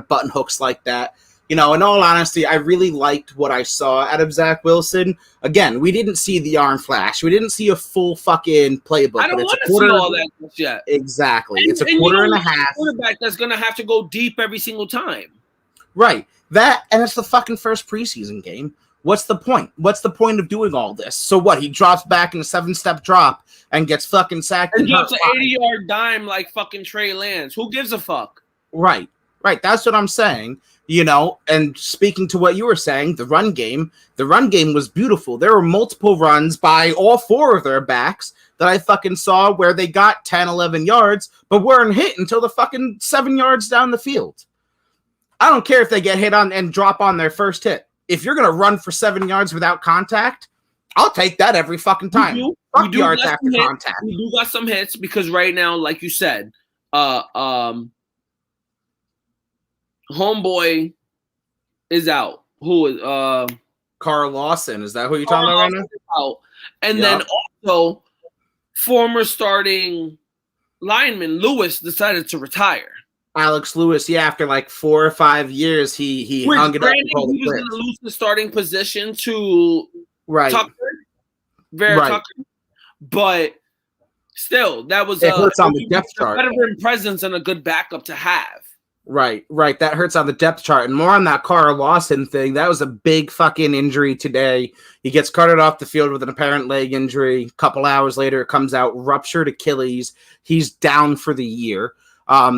button hooks like that. In all honesty, I really liked what I saw out of Zach Wilson. Again, we didn't see the arm flash. We didn't see a full fucking playbook. I don't want to see all that yet. Exactly. It's a quarter and a half. Quarterback that's going to have to go deep every single time. Right. That, and it's the fucking first preseason game. What's the point? What's the point of doing all this? So what? He drops back in a 7-step drop and gets fucking sacked. And drops an 80-yard dime like fucking Trey Lance. Who gives a fuck? Right. That's what I'm saying. And speaking to what you were saying, the run game was beautiful. There were multiple runs by all four of their backs that I fucking saw where they got 10, 11 yards, but weren't hit until the fucking 7 yards down the field. I don't care if they get hit on and drop on their first hit. If you're going to run for 7 yards without contact, I'll take that every fucking time. Fuck yards after contact. We do got some hits because right now, like you said, homeboy is out. Who is Carl Lawson? Is that who you're talking about right now? Out. And then also former starting lineman Lewis decided to retire. Alex Lewis, after like 4 or 5 years, he hung it up. He was going to lose the starting position to Tucker, Tucker, but still, that was it hurts on the depth chart. A veteran presence and a good backup to have. Right. That hurts on the depth chart. And more on that Carl Lawson thing. That was a big fucking injury today. He gets carted off the field with an apparent leg injury. A couple hours later, it comes out ruptured Achilles. He's down for the year.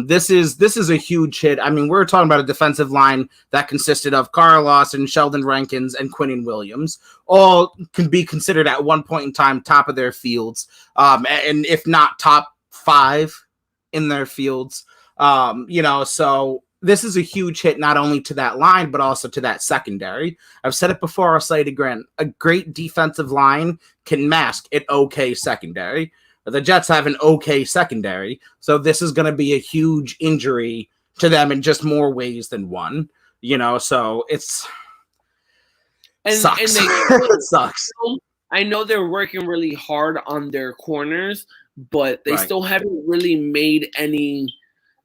This is a huge hit. I mean, we're talking about a defensive line that consisted of Carl Lawson, Sheldon Rankins, and Quinnen Williams. All can be considered at one point in time top of their fields, and if not top 5 in their fields. So this is a huge hit not only to that line, but also to that secondary. I've said it before, I'll say it again. A great defensive line can mask an okay secondary. The Jets have an okay secondary, so this is going to be a huge injury to them in just more ways than one. So it's sucks. It sucks. I know they're working really hard on their corners, but they still haven't really made any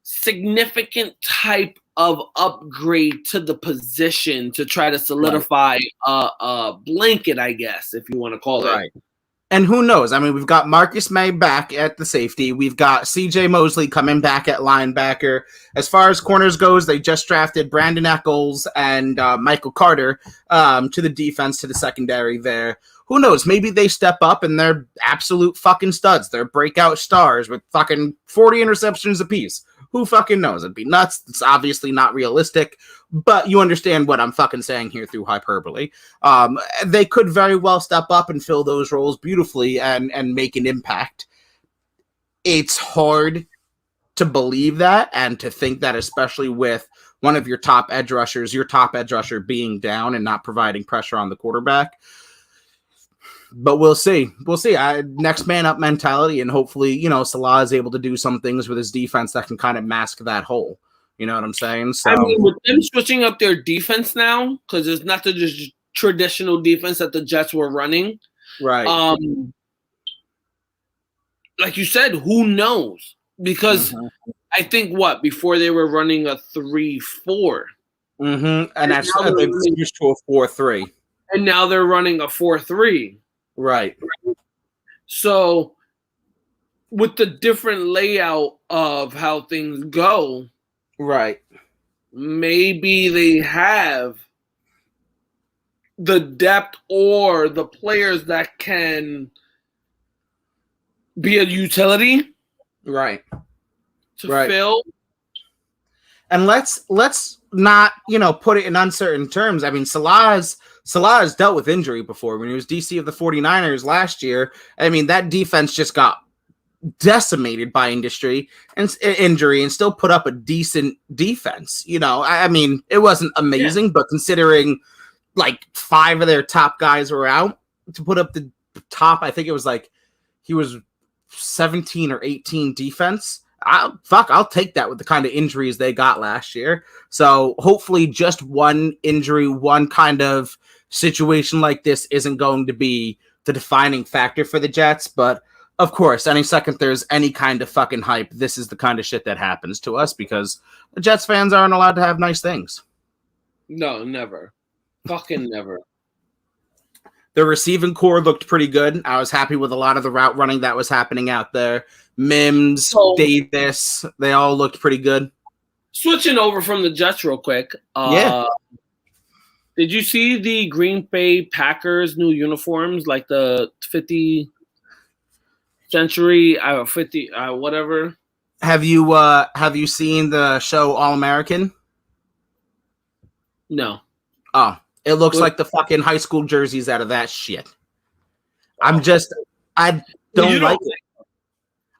significant type of upgrade to the position to try to solidify a blanket, I guess, if you want to call it. Right. And who knows? I mean, we've got Marcus May back at the safety. We've got C.J. Mosley coming back at linebacker. As far as corners goes, they just drafted Brandon Echols and Michael Carter to the defense, to the secondary there. Who knows? Maybe they step up and they're absolute fucking studs. They're breakout stars with fucking 40 interceptions apiece. Who fucking knows? It'd be nuts. It's obviously not realistic, but you understand what I'm fucking saying here through hyperbole. They could very well step up and fill those roles beautifully and make an impact. It's hard to believe that and to think that, especially with one of your top edge rushers being down and not providing pressure on the quarterback. But we'll see. Next man up mentality, and hopefully, Salah is able to do some things with his defense that can kind of mask that hole. You know what I'm saying? So, I mean, with them switching up their defense now, because it's not the just traditional defense that the Jets were running. Right. Like you said, who knows? Because I think before they were running a 3-4. And that's they've switched to a 4-3. And now they're running a 4-3. Right. So with the different layout of how things go, right, maybe they have the depth or the players that can be a utility, right, to fill. And let's not, put it in uncertain terms. I mean, Salah has dealt with injury before. When he was DC of the 49ers last year, I mean, that defense just got decimated by injury and still put up a decent defense. I mean, it wasn't amazing, but considering like 5 of their top guys were out, to put up the top, I think it was like he was 17 or 18 defense I'll take that with the kind of injuries they got last year. So hopefully just one injury, one kind of situation like this isn't going to be the defining factor for the Jets. But of course, any second there's any kind of fucking hype, this is the kind of shit that happens to us because the Jets fans aren't allowed to have nice things. No, never. Fucking never. The receiving core looked pretty good. I was happy with a lot of the route running that was happening out there. Mims, Davis, they all looked pretty good. Switching over from the Jets real quick. Yeah. Did you see the Green Bay Packers new uniforms, like the 50th century, 50, whatever? Have you seen the show All American? No. Oh, it looks like the fucking high school jerseys out of that shit. I don't like it.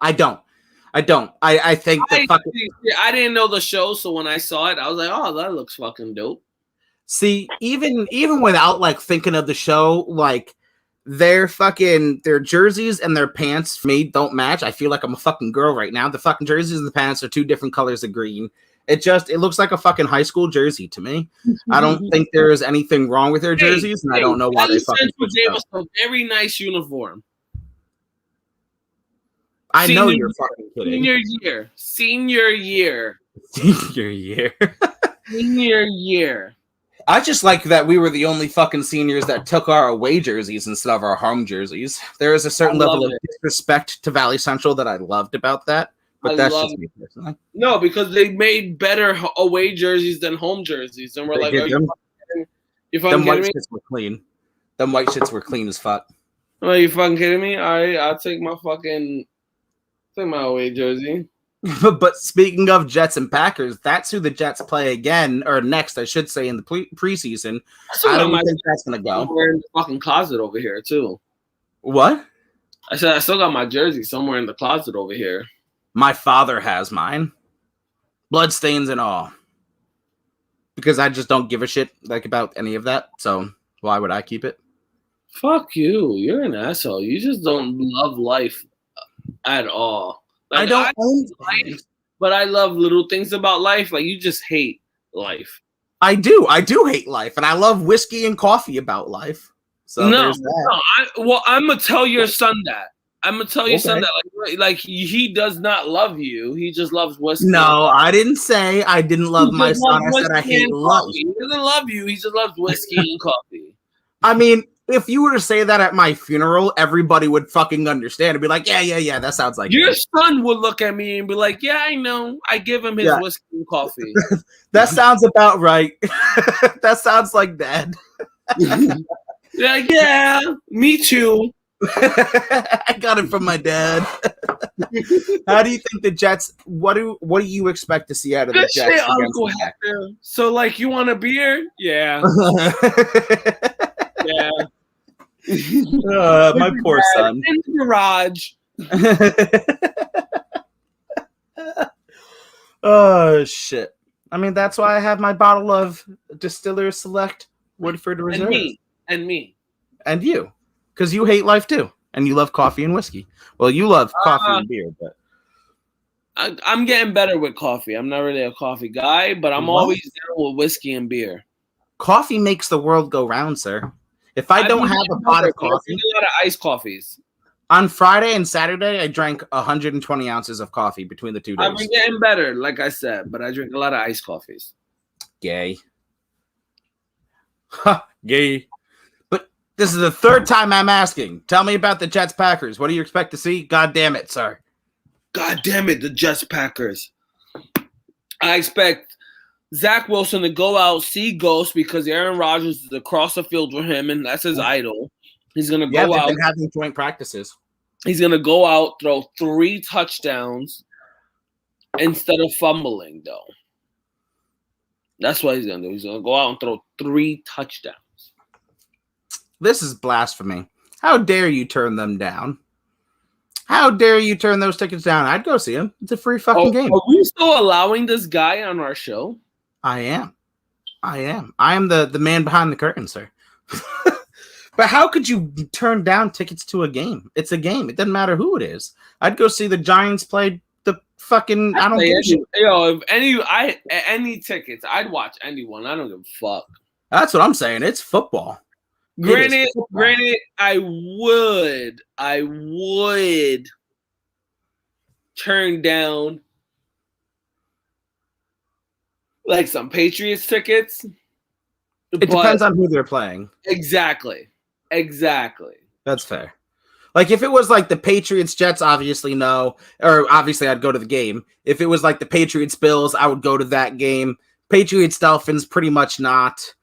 I don't. I think I didn't know the show, so when I saw it, I was like, "Oh, that looks fucking dope." See, even without like thinking of the show, like their jerseys and their pants don't match. I feel like I'm a fucking girl right now. The fucking jerseys and the pants are two different colors of green. It looks like a fucking high school jersey to me. I don't think there is anything wrong with their jerseys, and I don't know why they fucking gave us a very nice uniform. I know you're fucking kidding. Senior year. I just like that we were the only fucking seniors that took our away jerseys instead of our home jerseys. There is a certain level of disrespect to Valley Central that I loved about that. But that's just me personally. No, because they made better away jerseys than home jerseys. And we're like, are you fucking kidding me? Shits were clean. Them white shits were clean as fuck. Are you fucking kidding me? I'll take my away jersey. But speaking of Jets and Packers, that's who the Jets play again, or next, I should say, in the preseason. I don't think that's going to go. Somewhere in the fucking closet over here, too. What? I said I still got my jersey somewhere in the closet over here. My father has mine. Bloodstains and all. Because I just don't give a shit about any of that. So why would I keep it? Fuck you. You're an asshole. You just don't love life at all. I don't own life, but I love little things about life. Like, you just hate life. I do hate life. And I love whiskey and coffee about life. So there's that. I'm going to tell your son that. I'm gonna tell you something that like he does not love you. He just loves whiskey. No, I didn't say I didn't love my son. I said I hate life. He doesn't love you. He just loves whiskey and coffee. I mean, if you were to say that at my funeral, everybody would fucking understand and be like, yeah, that sounds like your son would look at me and be like, yeah, I know. I give him his whiskey and coffee. That sounds about right. That sounds like Dad. Yeah, me too. I got it from my dad. How do you think the Jets? What do you expect to see out of the Jets? Uncle Hector. So, like, you want a beer? Yeah. Yeah. My poor son. In the garage. Oh shit! I mean, that's why I have my bottle of Distiller Select Woodford Reserve. And me. And you. Because you hate life too, and you love coffee and whiskey. Well, you love coffee and beer, but I'm getting better with coffee. I'm not really a coffee guy, but I'm always there with whiskey and beer. Coffee makes the world go round, sir. If I don't have a pot of coffee, a lot of iced coffees. On Friday and Saturday, I drank 120 ounces of coffee between the 2 days. I'm getting better, like I said, but I drink a lot of iced coffees. Gay. Ha, gay. This is the third time I'm asking. Tell me about the Jets Packers. What do you expect to see? God damn it, sir. God damn it, the Jets Packers. I expect Zach Wilson to go out, see ghosts because Aaron Rodgers is across the field with him, and that's his idol. He's going to go out. They've been having joint practices. He's going to go out, throw 3 touchdowns instead of fumbling, though. That's what he's going to do. He's going to go out and throw 3 touchdowns. This is blasphemy. How dare you turn them down? How dare you turn those tickets down? I'd go see him. It's a free fucking game. Are we still allowing this guy on our show? I am. I am the man behind the curtain, sir. But how could you turn down tickets to a game? It's a game. It doesn't matter who it is. I'd go see the Giants play the fucking, I don't give a shit. Yo, if any tickets, I'd watch anyone. I don't give a fuck. That's what I'm saying. It's football. Granted, I would turn down like some Patriots tickets. It depends on who they're playing. Exactly. That's fair. Like if it was like the Patriots Jets, obviously no, or obviously I'd go to the game. If it was like the Patriots Bills, I would go to that game. Patriots Dolphins, pretty much not.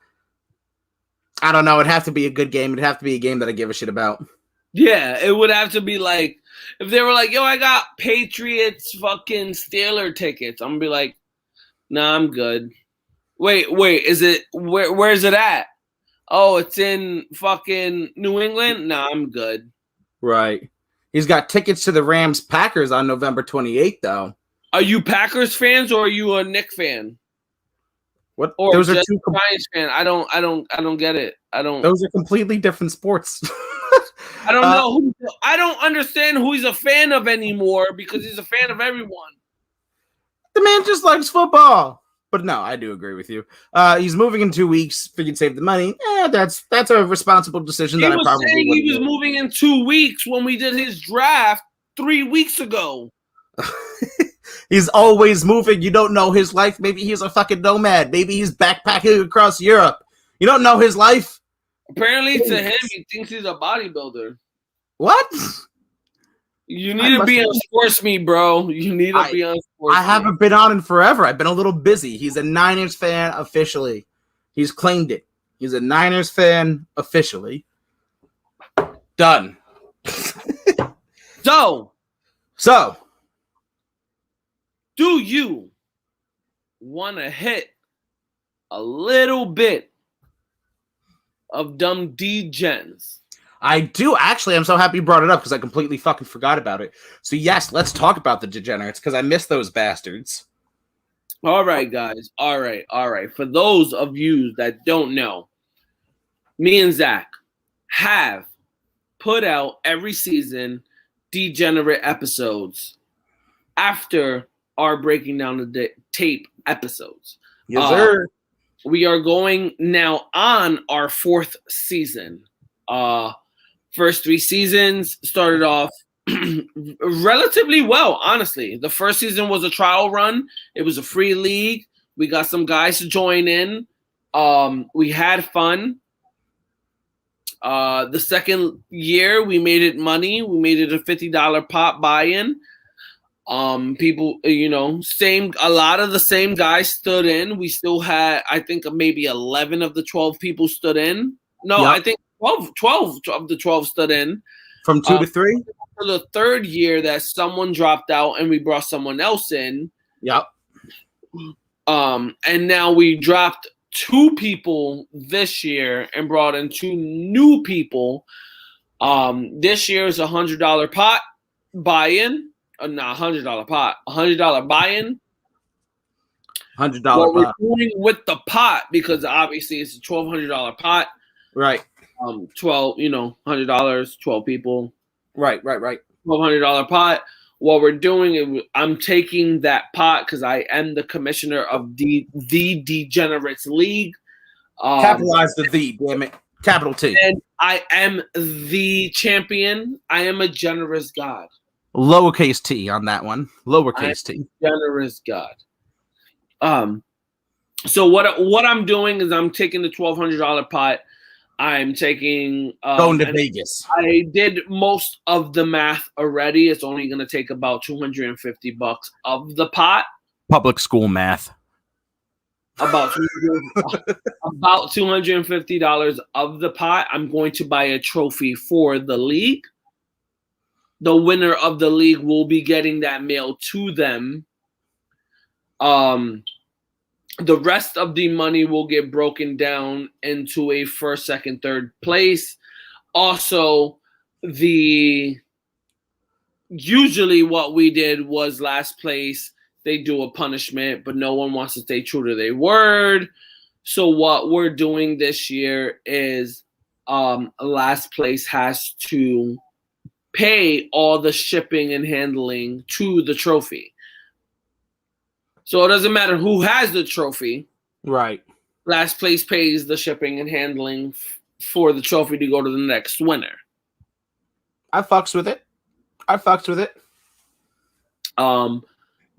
I don't know. It'd have to be a good game. It'd have to be a game that I give a shit about. Yeah, it would have to be like if they were like, "Yo, I got Patriots fucking Steeler tickets." I'm gonna be like, "Nah, I'm good." Wait, is it where's it at? Oh, it's in fucking New England? Nah, I'm good. Right. He's got tickets to the Rams Packers on November 28th, though. Are you Packers fans or are you a Knicks fan? What? Or Those are just two Giants fan? I don't get it. Those are completely different sports. I don't know. I don't understand who he's a fan of anymore because he's a fan of everyone. The man just likes football. But no, I do agree with you. He's moving in 2 weeks. Figured save the money. That's a responsible decision. He was saying he was moving in 2 weeks when we did his draft 3 weeks ago. He's always moving. You don't know his life. Maybe he's a fucking nomad. Maybe he's backpacking across Europe. You don't know his life. Apparently, to him, he thinks he's a bodybuilder. What? You need to be on Sports Me, bro. You need to be on Sports Me. I haven't been on in forever. I've been a little busy. He's a Niners fan officially. He's claimed it. He's a Niners fan officially. Done. So, do you want to hit a little bit of dumb D-gens? I do. Actually, I'm so happy you brought it up because I completely fucking forgot about it. So, yes, let's talk about the degenerates because I miss those bastards. All right, guys. All right. For those of you that don't know, me and Zach have put out every season degenerate episodes after our breaking down the tape episodes. Yes, sir. We are going now on our 4th season. First 3 seasons started off relatively well, honestly. The first season was a trial run. It was a free league. We got some guys to join in. We had fun. The second year, we made it money. We made it a $50 pot buy-in. People, a lot of the same guys stood in. We still had, I think, maybe 11 of the 12 people stood in. No, yep. I think 12 of the 12 stood in. From 2 to 3? For the third year that someone dropped out and we brought someone else in. Yep. And now we dropped 2 people this year and brought in 2 new people. This year is $100 pot buy-in. Not $100 pot. $100 buy-in. $100 what pot. We're doing with the pot because obviously it's a $1,200 pot. Right. $100, 12 people. Right. $1,200 pot. What we're doing is I'm taking that pot because I am the commissioner of the Degenerates League. Capitalize the damn it. Capital T. And I am the champion. I am a generous God. Lowercase t on that one. Lowercase t. Generous God. So what I'm doing is I'm taking the $1,200 pot. I'm taking going to Vegas. I did most of the math already. It's only going to take about $250 of the pot. Public school math. About $250 of the pot. I'm going to buy a trophy for the league. The winner of the league will be getting that mail to them. The rest of the money will get broken down into a 1st, 2nd, 3rd place. Also, usually what we did was last place, they do a punishment, but no one wants to stay true to their word. So what we're doing this year is last place has to pay all the shipping and handling to the trophy. So it doesn't matter who has the trophy. Right. Last place pays the shipping and handling for the trophy to go to the next winner. I fucks with it.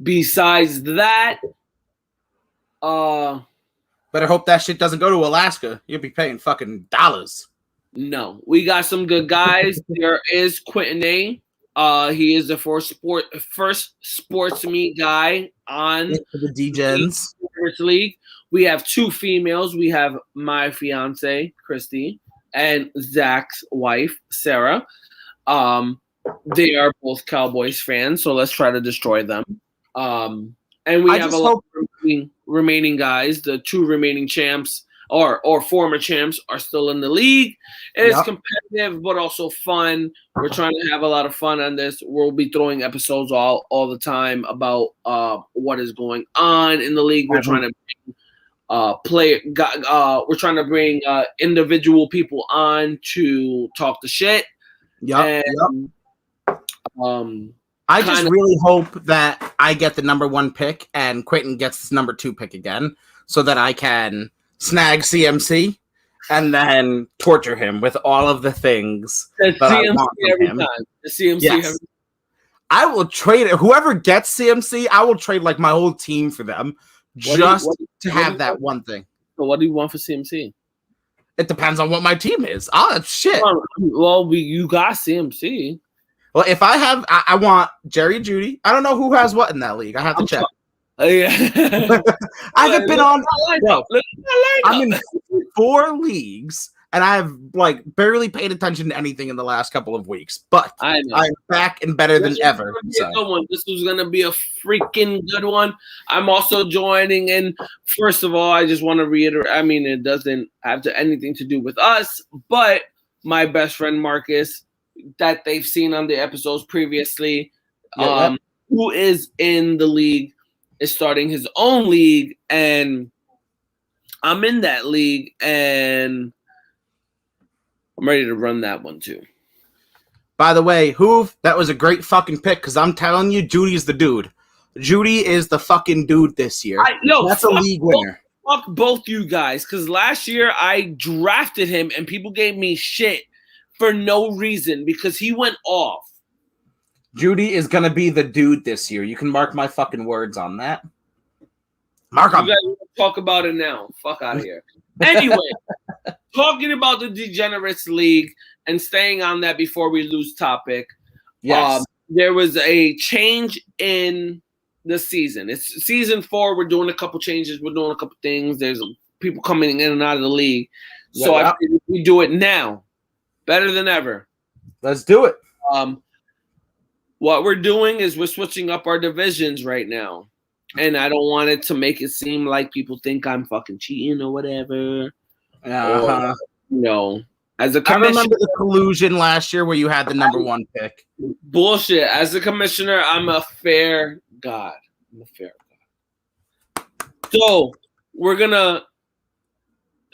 Besides that, better hope that shit doesn't go to Alaska. You'll be paying fucking dollars. No, we got some good guys. There is Quentin A. He is the first sports meet guy on the D-Gens League. We have 2 females. We have my fiance, Christy, and Zach's wife, Sarah. They are both Cowboys fans, so let's try to destroy them. And we have a lot of remaining guys. The 2 remaining champs or former champs are still in the league. It's competitive, but also fun. We're trying to have a lot of fun on this. We'll be throwing episodes all the time about what is going on in the league. We're trying to we're trying to bring individual people on to talk the shit. I just really hope that I get the number 1 pick and Quentin gets the number 2 pick again, so that I can snag CMC and then torture him with all of the things that I want from him. The CMC yes. I will trade it. Whoever gets CMC, I will trade like my whole team for them to have that one thing. So what do you want for CMC? It depends on what my team is. Shit. Well, you got CMC. Well, if I have, I want Jerry Judy. I don't know who has what in that league. I have to check. Yeah. I haven't been on. I'm in 4 leagues, and I have like barely paid attention to anything in the last couple of weeks. But I'm back and better than ever. So. This was gonna be a freaking good one. I'm also joining in. First of all, I just want to reiterate. I mean, it doesn't have anything to do with us, but my best friend Marcus, that they've seen on the episodes previously, who is in the league, is starting his own league, and I'm in that league, and I'm ready to run that one too. By the way, Hoove, that was a great fucking pick, because I'm telling you, Judy's the dude. Judy is the fucking dude this year. That's a league winner. Fuck both you guys, because last year I drafted him, and people gave me shit for no reason because he went off. Judy is going to be the dude this year. You can mark my fucking words on that. Mark them. You guys talk about it now. Fuck out of here. Anyway, talking about the Degenerates League and staying on that before we lose topic. Yes. There was a change in the season. It's season 4. We're doing a couple changes. We're doing a couple things. There's people coming in and out of the league. So I think we do it now. Better than ever. Let's do it. What we're doing is we're switching up our divisions right now. And I don't want it to make it seem like people think I'm fucking cheating or whatever. Or, as a commissioner, I remember the collusion last year where you had the number 1 pick. Bullshit. As a commissioner, I'm a fair god. So we're going to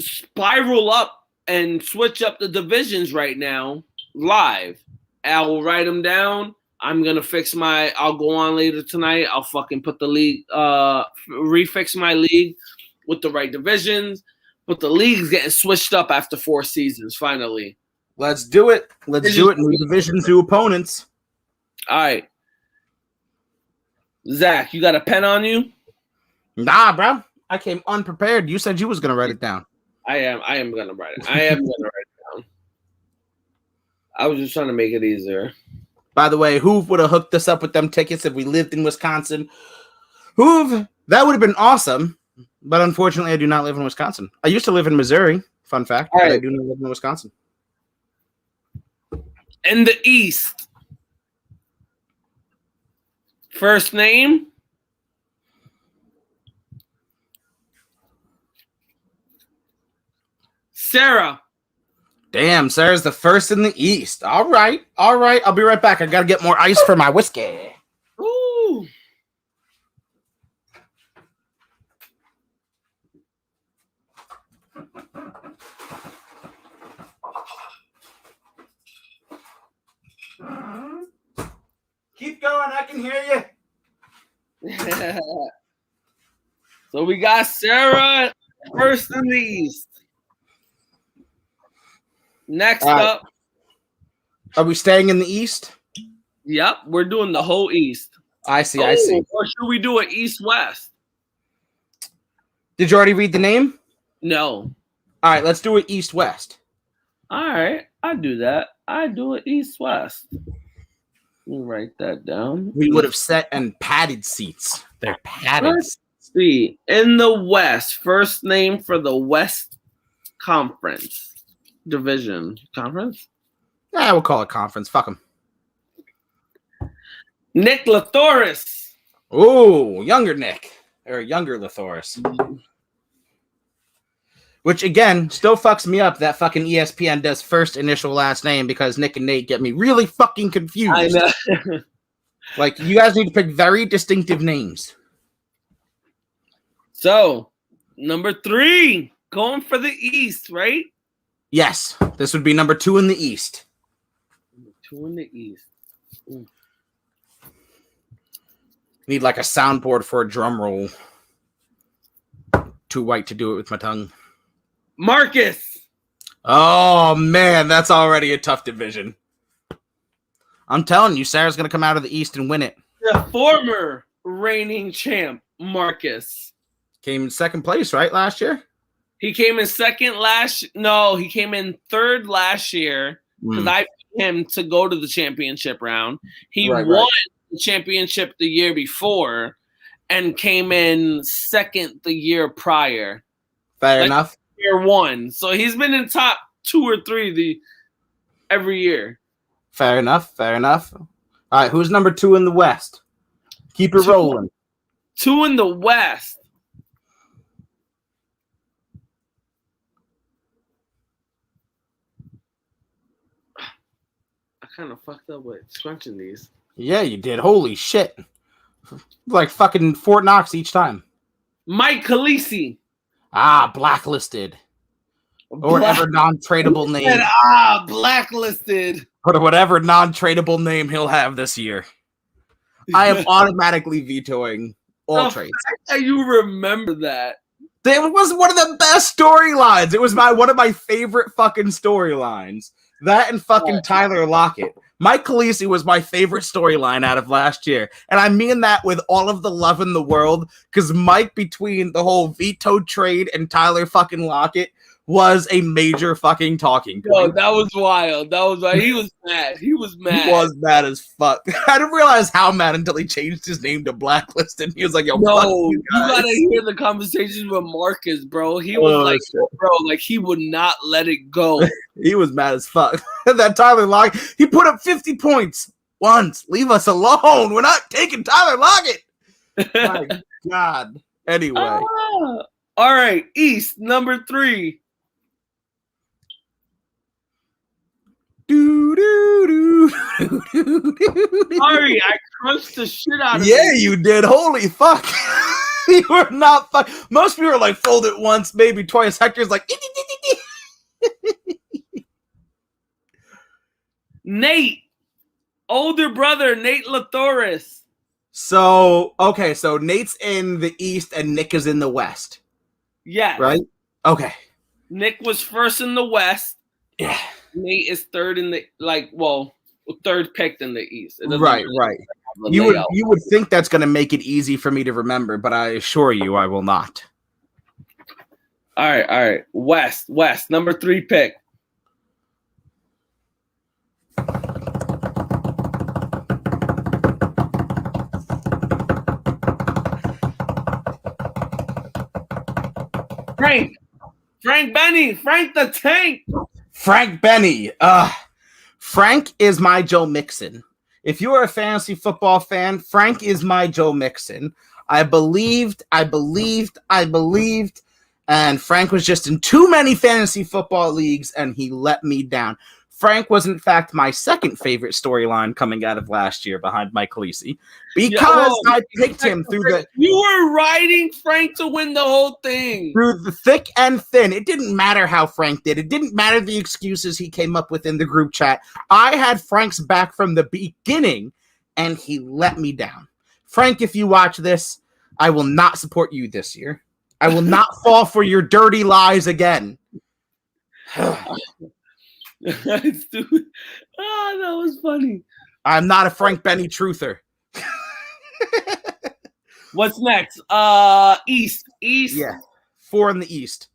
spiral up and switch up the divisions right now live. I will write them down. I'm going to I'll go on later tonight. I'll fucking put the league, refix my league with the right divisions. But the league's getting switched up after 4 seasons, finally. Let's do it. New divisions, new opponents. All right. Zach, you got a pen on you? Nah, bro. I came unprepared. You said you was going to write it down. I am going to write it. I am going to write it down. I was just trying to make it easier. By the way, Hoove would have hooked us up with them tickets if we lived in Wisconsin. Hoove, that would have been awesome. But unfortunately, I do not live in Wisconsin. I used to live in Missouri. Fun fact. Right. But I do not live in Wisconsin. In the East. First name? Sarah. Damn, Sarah's the first in the East. All right. I'll be right back. I got to get more ice for my whiskey. Ooh. Keep going. I can hear you. So we got Sarah first in the East. Next up. Are we staying in the East? Yep, we're doing the whole East. I see. I see. Or should we do an East-West? Did you already read the name? No. All right, let's do it East-West. All right, I do that. I do it East-West. Let me write that down. We would have set and padded seats. They're padded. Let's see. In the West, first name for the West Conference Division. Conference? Yeah, we'll call it conference. Fuck them. Nick Lathoris. Ooh, younger Nick. Or younger Lathoris. Which, again, still fucks me up that fucking ESPN does first initial last name because Nick and Nate get me really fucking confused. I know. Like, you guys need to pick very distinctive names. So, number 3. Going for the East, right? Yes. This would be number 2 in the East. Number 2 in the East. Ooh. Need like a soundboard for a drum roll. Too white to do it with my tongue. Marcus. Oh, man, that's already a tough division. I'm telling you, Sarah's going to come out of the East and win it. The former reigning champ, Marcus. Came in second place, right, last year? He came in he came in third last year because I picked him to go to the championship round. He won the championship the year before and came in second the year prior. Fair enough. Year 1. So he's been in top 2 or 3 every year. Fair enough. Fair enough. All right, who's number 2 in the West? Keep it rolling. 2 in the West. I kind of fucked up with scrunching these. Yeah, you did. Holy shit. Like fucking Fort Knox each time. Mike Khaleesi. Blacklisted. Or whatever non-tradable name. Blacklisted. Or whatever non-tradable name he'll have this year. I am automatically vetoing all trades. You remember that. It was one of the best storylines. It was one of my favorite fucking storylines. That and fucking Tyler Lockett. Mike Khaleesi was my favorite storyline out of last year. And I mean that with all of the love in the world, because Mike, between the whole veto trade and Tyler fucking Lockett, was a major fucking talking point. Yo, that was wild. He was mad. He was mad as fuck. I didn't realize how mad until he changed his name to Blacklisted. He was like, yo, fuck you guys. You gotta hear the conversations with Marcus, bro. He was he would not let it go. He was mad as fuck. That Tyler Lockett, he put up 50 points once. Leave us alone. We're not taking Tyler Lockett. My God. Anyway. All right. East, number 3. Sorry, I crunched the shit out of it. Yeah, you did. Holy fuck. You were not fuck. Most people are like, fold it once, maybe twice. Hector's like, Nate. Older brother, Nate Lathoris. So Nate's in the East and Nick is in the West. Yeah. Right? Okay. Nick was first in the West. Yeah. Nate is third third picked in the East. Right. You would think that's going to make it easy for me to remember, but I assure you I will not. All right. West, number 3 pick. Frank Benny, Frank the Tank. Frank Benny. Frank is my Joe Mixon. If you are a fantasy football fan, Frank is my Joe Mixon. I believed, and Frank was just in too many fantasy football leagues, and he let me down. Frank was, in fact, my second favorite storyline coming out of last year behind Mike Khaleesi because I picked him through the... You were riding Frank to win the whole thing. Through the thick and thin. It didn't matter how Frank did. It didn't matter the excuses he came up with in the group chat. I had Frank's back from the beginning, and he let me down. Frank, if you watch this, I will not support you this year. I will not fall for your dirty lies again. Stupid. Oh, that was funny. I'm not a Frank Benny truther. What's next? East. Yeah. 4 in the East.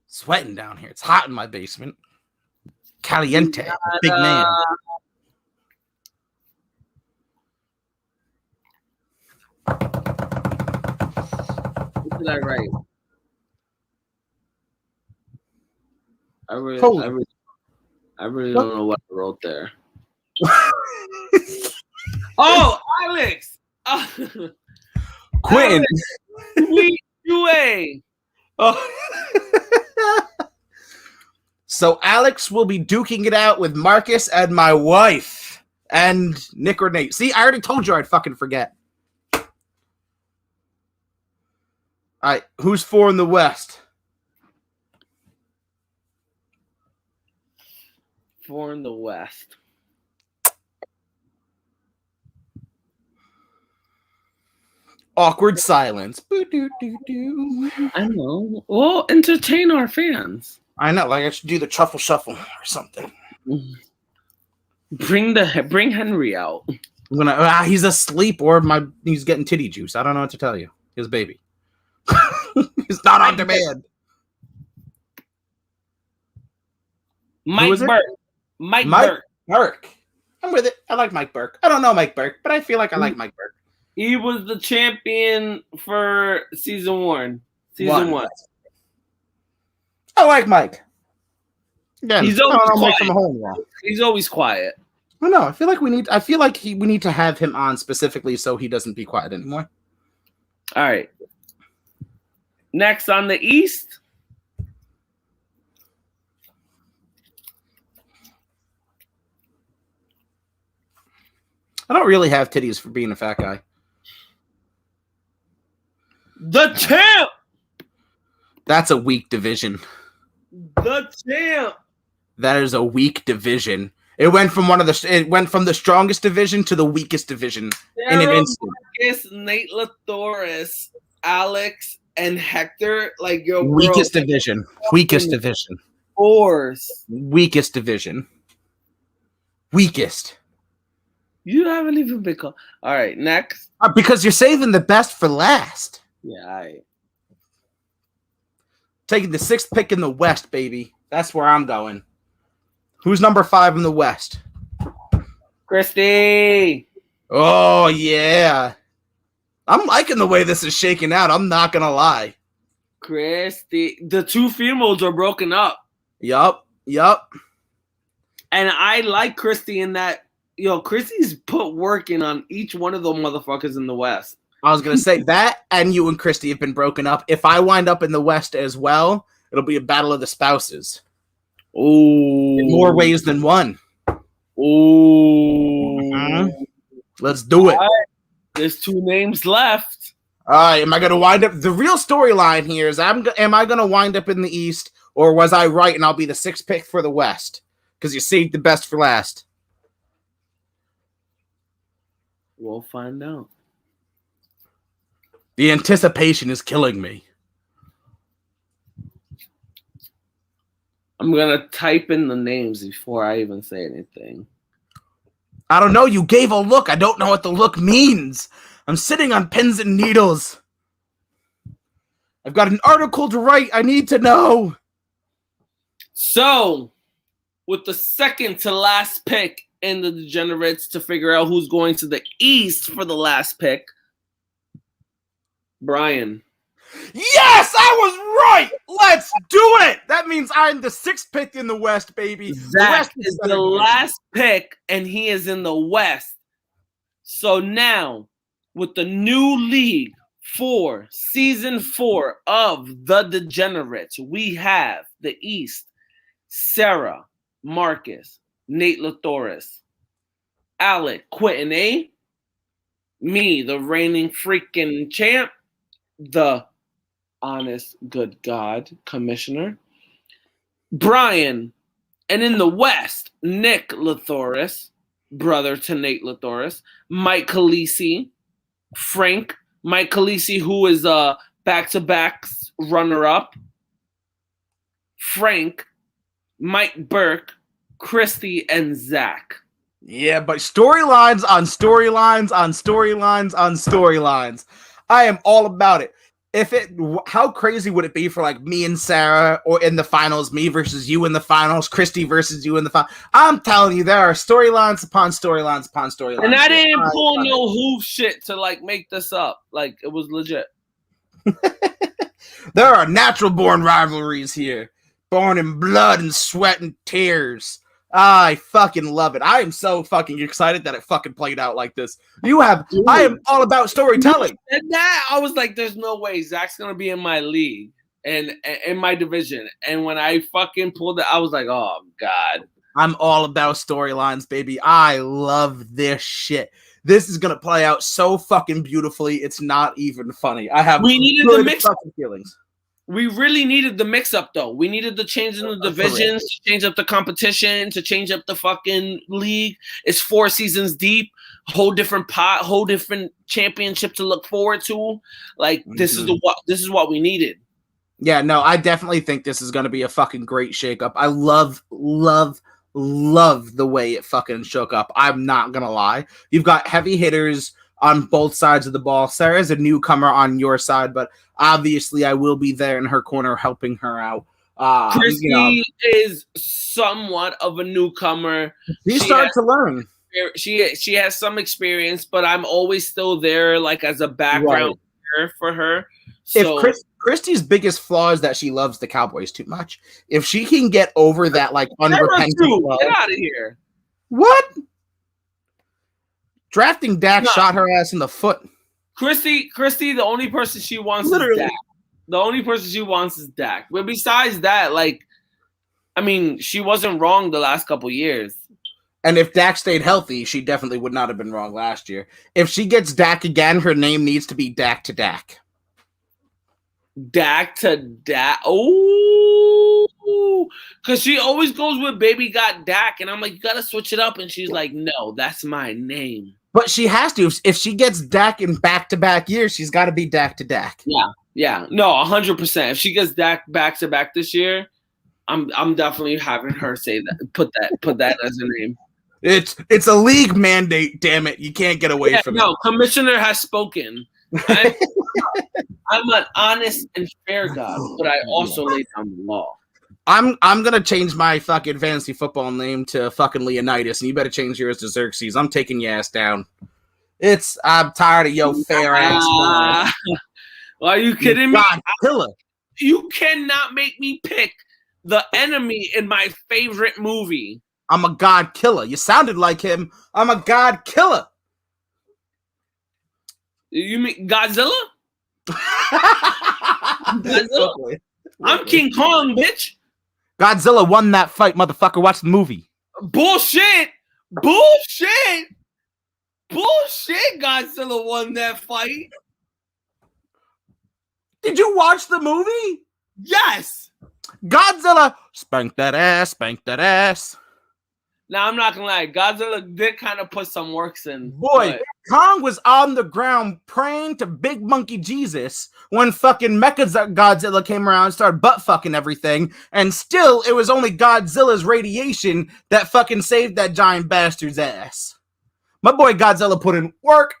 Sweating down here. It's hot in my basement. Caliente. Big man. What did I write? I really don't know what I wrote there. Oh, Alex! Quentin. Sweet UA. Oh. So Alex will be duking it out with Marcus and my wife and Nick or Nate. See, I already told you I'd fucking forget. All right, who's 4 in the West? 4 in the West. Awkward silence. I know. Well, entertain our fans. I know, like I should do the truffle shuffle or something. Bring Henry out. I'm gonna. He's asleep or he's getting titty juice. I don't know what to tell you. His baby. He's not on demand. Mike Burke. Mike Burke. I'm with it. I like Mike Burke. I don't know Mike Burke, but I feel like I like Mike Burke. He was the champion for season 1. Season 1. I like Mike. Again, He's always quiet. From home, He's always quiet. I know. I feel like we need to have him on specifically so he doesn't be quiet anymore. All right. Next on the East. I don't really have titties for being a fat guy. The champ. That's a weak division. The champ. That is a weak division. It went from the strongest division to the weakest division in an instant. Marcus, Nate Lathoris, Alex, and Hector, like your weakest division. Weakest division. Fours. Weakest division. Weakest. You haven't even been called. All right, next. Because you're saving the best for last. Yeah, all right. Taking the 6th pick in the West, baby. That's where I'm going. Who's number 5 in the West? Christy. Oh, yeah. I'm liking the way this is shaking out. I'm not going to lie. Christy. The 2 females are broken up. Yup. And I like Christy in that, Christy's put work in on each one of the motherfuckers in the West. I was going to say that, and you and Christy have been broken up. If I wind up in the West as well, it'll be a battle of the spouses. Oh, in more ways than one. Oh, Let's do it. Right. There's 2 names left. All right, am I going to wind up? The real storyline here is, am I going to wind up in the East, or was I right and I'll be the 6th pick for the West? Because you saved the best for last. We'll find out. The anticipation is killing me. I'm going to type in the names before I even say anything. I don't know. You gave a look. I don't know what the look means. I'm sitting on pins and needles. I've got an article to write. I need to know. So, with the second to last pick in the Degenerates to figure out who's going to the East for the last pick, Brian. Yes, I was right. Let's do it. That means I'm the 6th pick in the West, baby. Zach is the last pick, and he is in the West. So now, with the new league for season 4 of The Degenerates, we have the East, Sarah, Marcus, Nate Lathoris, Alec, Quentin A, me, the reigning freaking champ, the honest, good God commissioner, Brian, and in the West, Nick Lathoris, brother to Nate Lathoris, Mike Khaleesi, Frank, Mike Khaleesi, who is a back-to-back runner-up, Frank, Mike Burke, Christy, and Zach. Yeah, but storylines on storylines on storylines on storylines. I am all about it. How crazy would it be for like me and Sarah, or in the finals, me versus you in the finals, Christy versus you in the finals? I'm telling you, there are storylines upon storylines upon storylines. And I didn't pull no hoof shit to like make this up. Like, it was legit. There are natural born rivalries here, born in blood and sweat and tears. I fucking love it. I am so fucking excited that it fucking played out like this. I am all about storytelling. And that, I was like, there's no way Zach's going to be in my league and in my division. And when I fucking pulled it, I was like, oh, God. I'm all about storylines, baby. I love this shit. This is going to play out so fucking beautifully. It's not even funny. We needed the mix feelings. We really needed the mix-up, though. We needed the change in the divisions, to change up the competition, to change up the fucking league. It's 4 seasons deep, whole different pot, whole different championship to look forward to. Like, this is what we needed. Yeah, no, I definitely think this is going to be a fucking great shakeup. I love the way it fucking shook up. I'm not going to lie. You've got heavy hitters on both sides of the ball. Sarah's a newcomer on your side, but obviously I will be there in her corner helping her out. Christy is somewhat of a newcomer. She started to learn. She has some experience, but I'm always still there, like, as a background for her. So, if Christy's biggest flaw is that she loves the Cowboys too much. If she can get over that, like, unrepentant love, get out of here. What? Drafting Dak shot her ass in the foot. Christy, the only person she wants is Dak. The only person she wants is Dak. But besides that, like, I mean, she wasn't wrong the last couple years. And if Dak stayed healthy, she definitely would not have been wrong last year. If she gets Dak again, her name needs to be Dak to Dak. Dak to Dak. Oh, because she always goes with baby got Dak. And I'm like, you got to switch it up. And she's like, no, that's my name. But she has to. If she gets Dak in back-to-back years, she's got to be Dak to Dak. Yeah. No, 100%. If she gets Dak back-to-back this year, I'm definitely having her say that. Put that as a name. It's a league mandate, damn it. You can't get away from it. No, commissioner has spoken. I'm an honest and fair God, but I also lay down the law. I'm gonna change my fucking fantasy football name to fucking Leonidas, and you better change yours to Xerxes. I'm taking your ass down. I'm tired of your fair ass. Well, are you kidding me? Killer. You cannot make me pick the enemy in my favorite movie. I'm a god killer. You sounded like him. I'm a god killer. You mean Godzilla? Godzilla? I'm King Kong, bitch. Godzilla won that fight, motherfucker. Watch the movie. Bullshit. Godzilla won that fight. Did you watch the movie? Yes. Godzilla spanked that ass. Now, I'm not going to lie. Godzilla did kind of put some works in. Boy, Kong was on the ground praying to Big Monkey Jesus when fucking Mecha Godzilla came around and started butt-fucking everything. And still, it was only Godzilla's radiation that fucking saved that giant bastard's ass. My boy Godzilla put in work.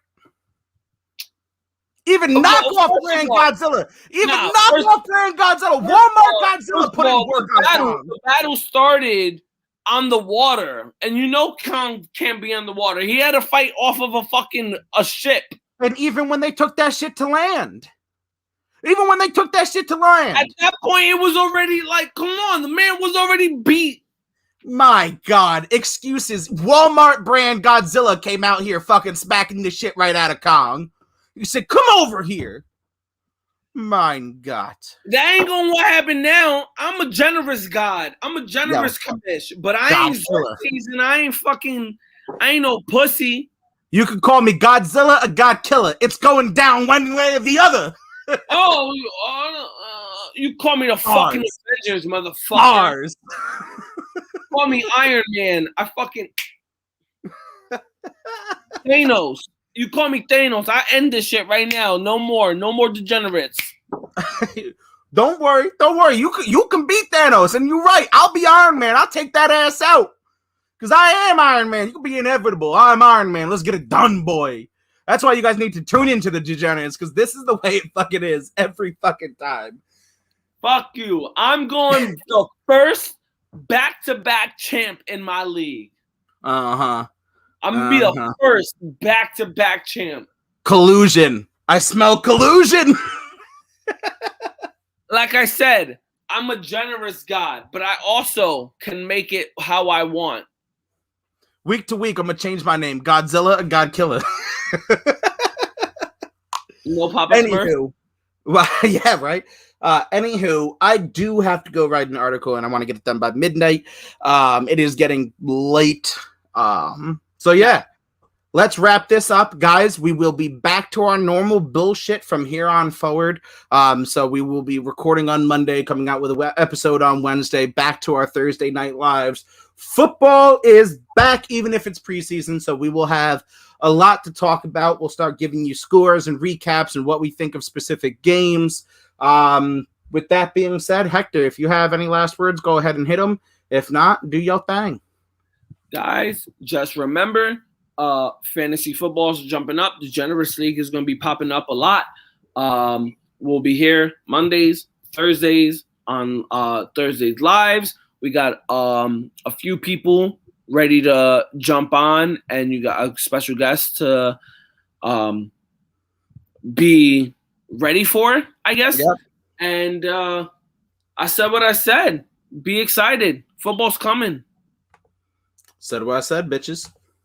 Even knockoff brand Godzilla. Knockoff brand Godzilla. Walmart Godzilla put in work on Kong. The battle started on the water, and you know Kong can't be on the water. He had to fight off of a ship. And even when they took that shit to land. At that point, it was already like, come on, the man was already beat. My God, excuses. Walmart brand Godzilla came out here fucking smacking the shit right out of Kong. You said, come over here. My God. That ain't gonna what happen now. I'm a generous God. I'm a generous commish, but I ain't Xerxes and I ain't no pussy. You can call me Godzilla or God Killer. It's going down one way or the other. You call me the fucking Avengers, motherfucker. Call me Iron Man. Thanos. You call me Thanos. I end this shit right now. No more degenerates. Don't worry. You can beat Thanos, and you're right. I'll be Iron Man. I'll take that ass out. Because I am Iron Man. You can be inevitable. I'm Iron Man. Let's get it done, boy. That's why you guys need to tune into the Degenerates, because this is the way it fucking is every fucking time. Fuck you. I'm going the first back-to-back champ in my league. Uh-huh. I'm going to be the first back-to-back champ. Collusion. I smell collusion. Like I said, I'm a generous god, but I also can make it how I want. Week to week, I'm going to change my name. Godzilla and Godkiller. No Papa Smurf? Well, yeah, right. Anywho, I do have to go write an article, and I want to get it done by midnight. It is getting late. So yeah, let's wrap this up, guys. We will be back to our normal bullshit from here on forward. So we will be recording on Monday, coming out with an episode on Wednesday, back to our Thursday night lives. Football is back, even if it's preseason, so we will have a lot to talk about. We'll start giving you scores and recaps and what we think of specific games. With that being said, Hector, if you have any last words, go ahead and hit them. If not, do your thing. Guys, just remember, fantasy football is jumping up. The Generous League is going to be popping up a lot. We'll be here Mondays, Thursdays, on Thursdays lives. We got a few people ready to jump on, and you got a special guest to be ready for, I guess. Yep. And I said what I said. Be excited. Football's coming. Said what I said, bitches.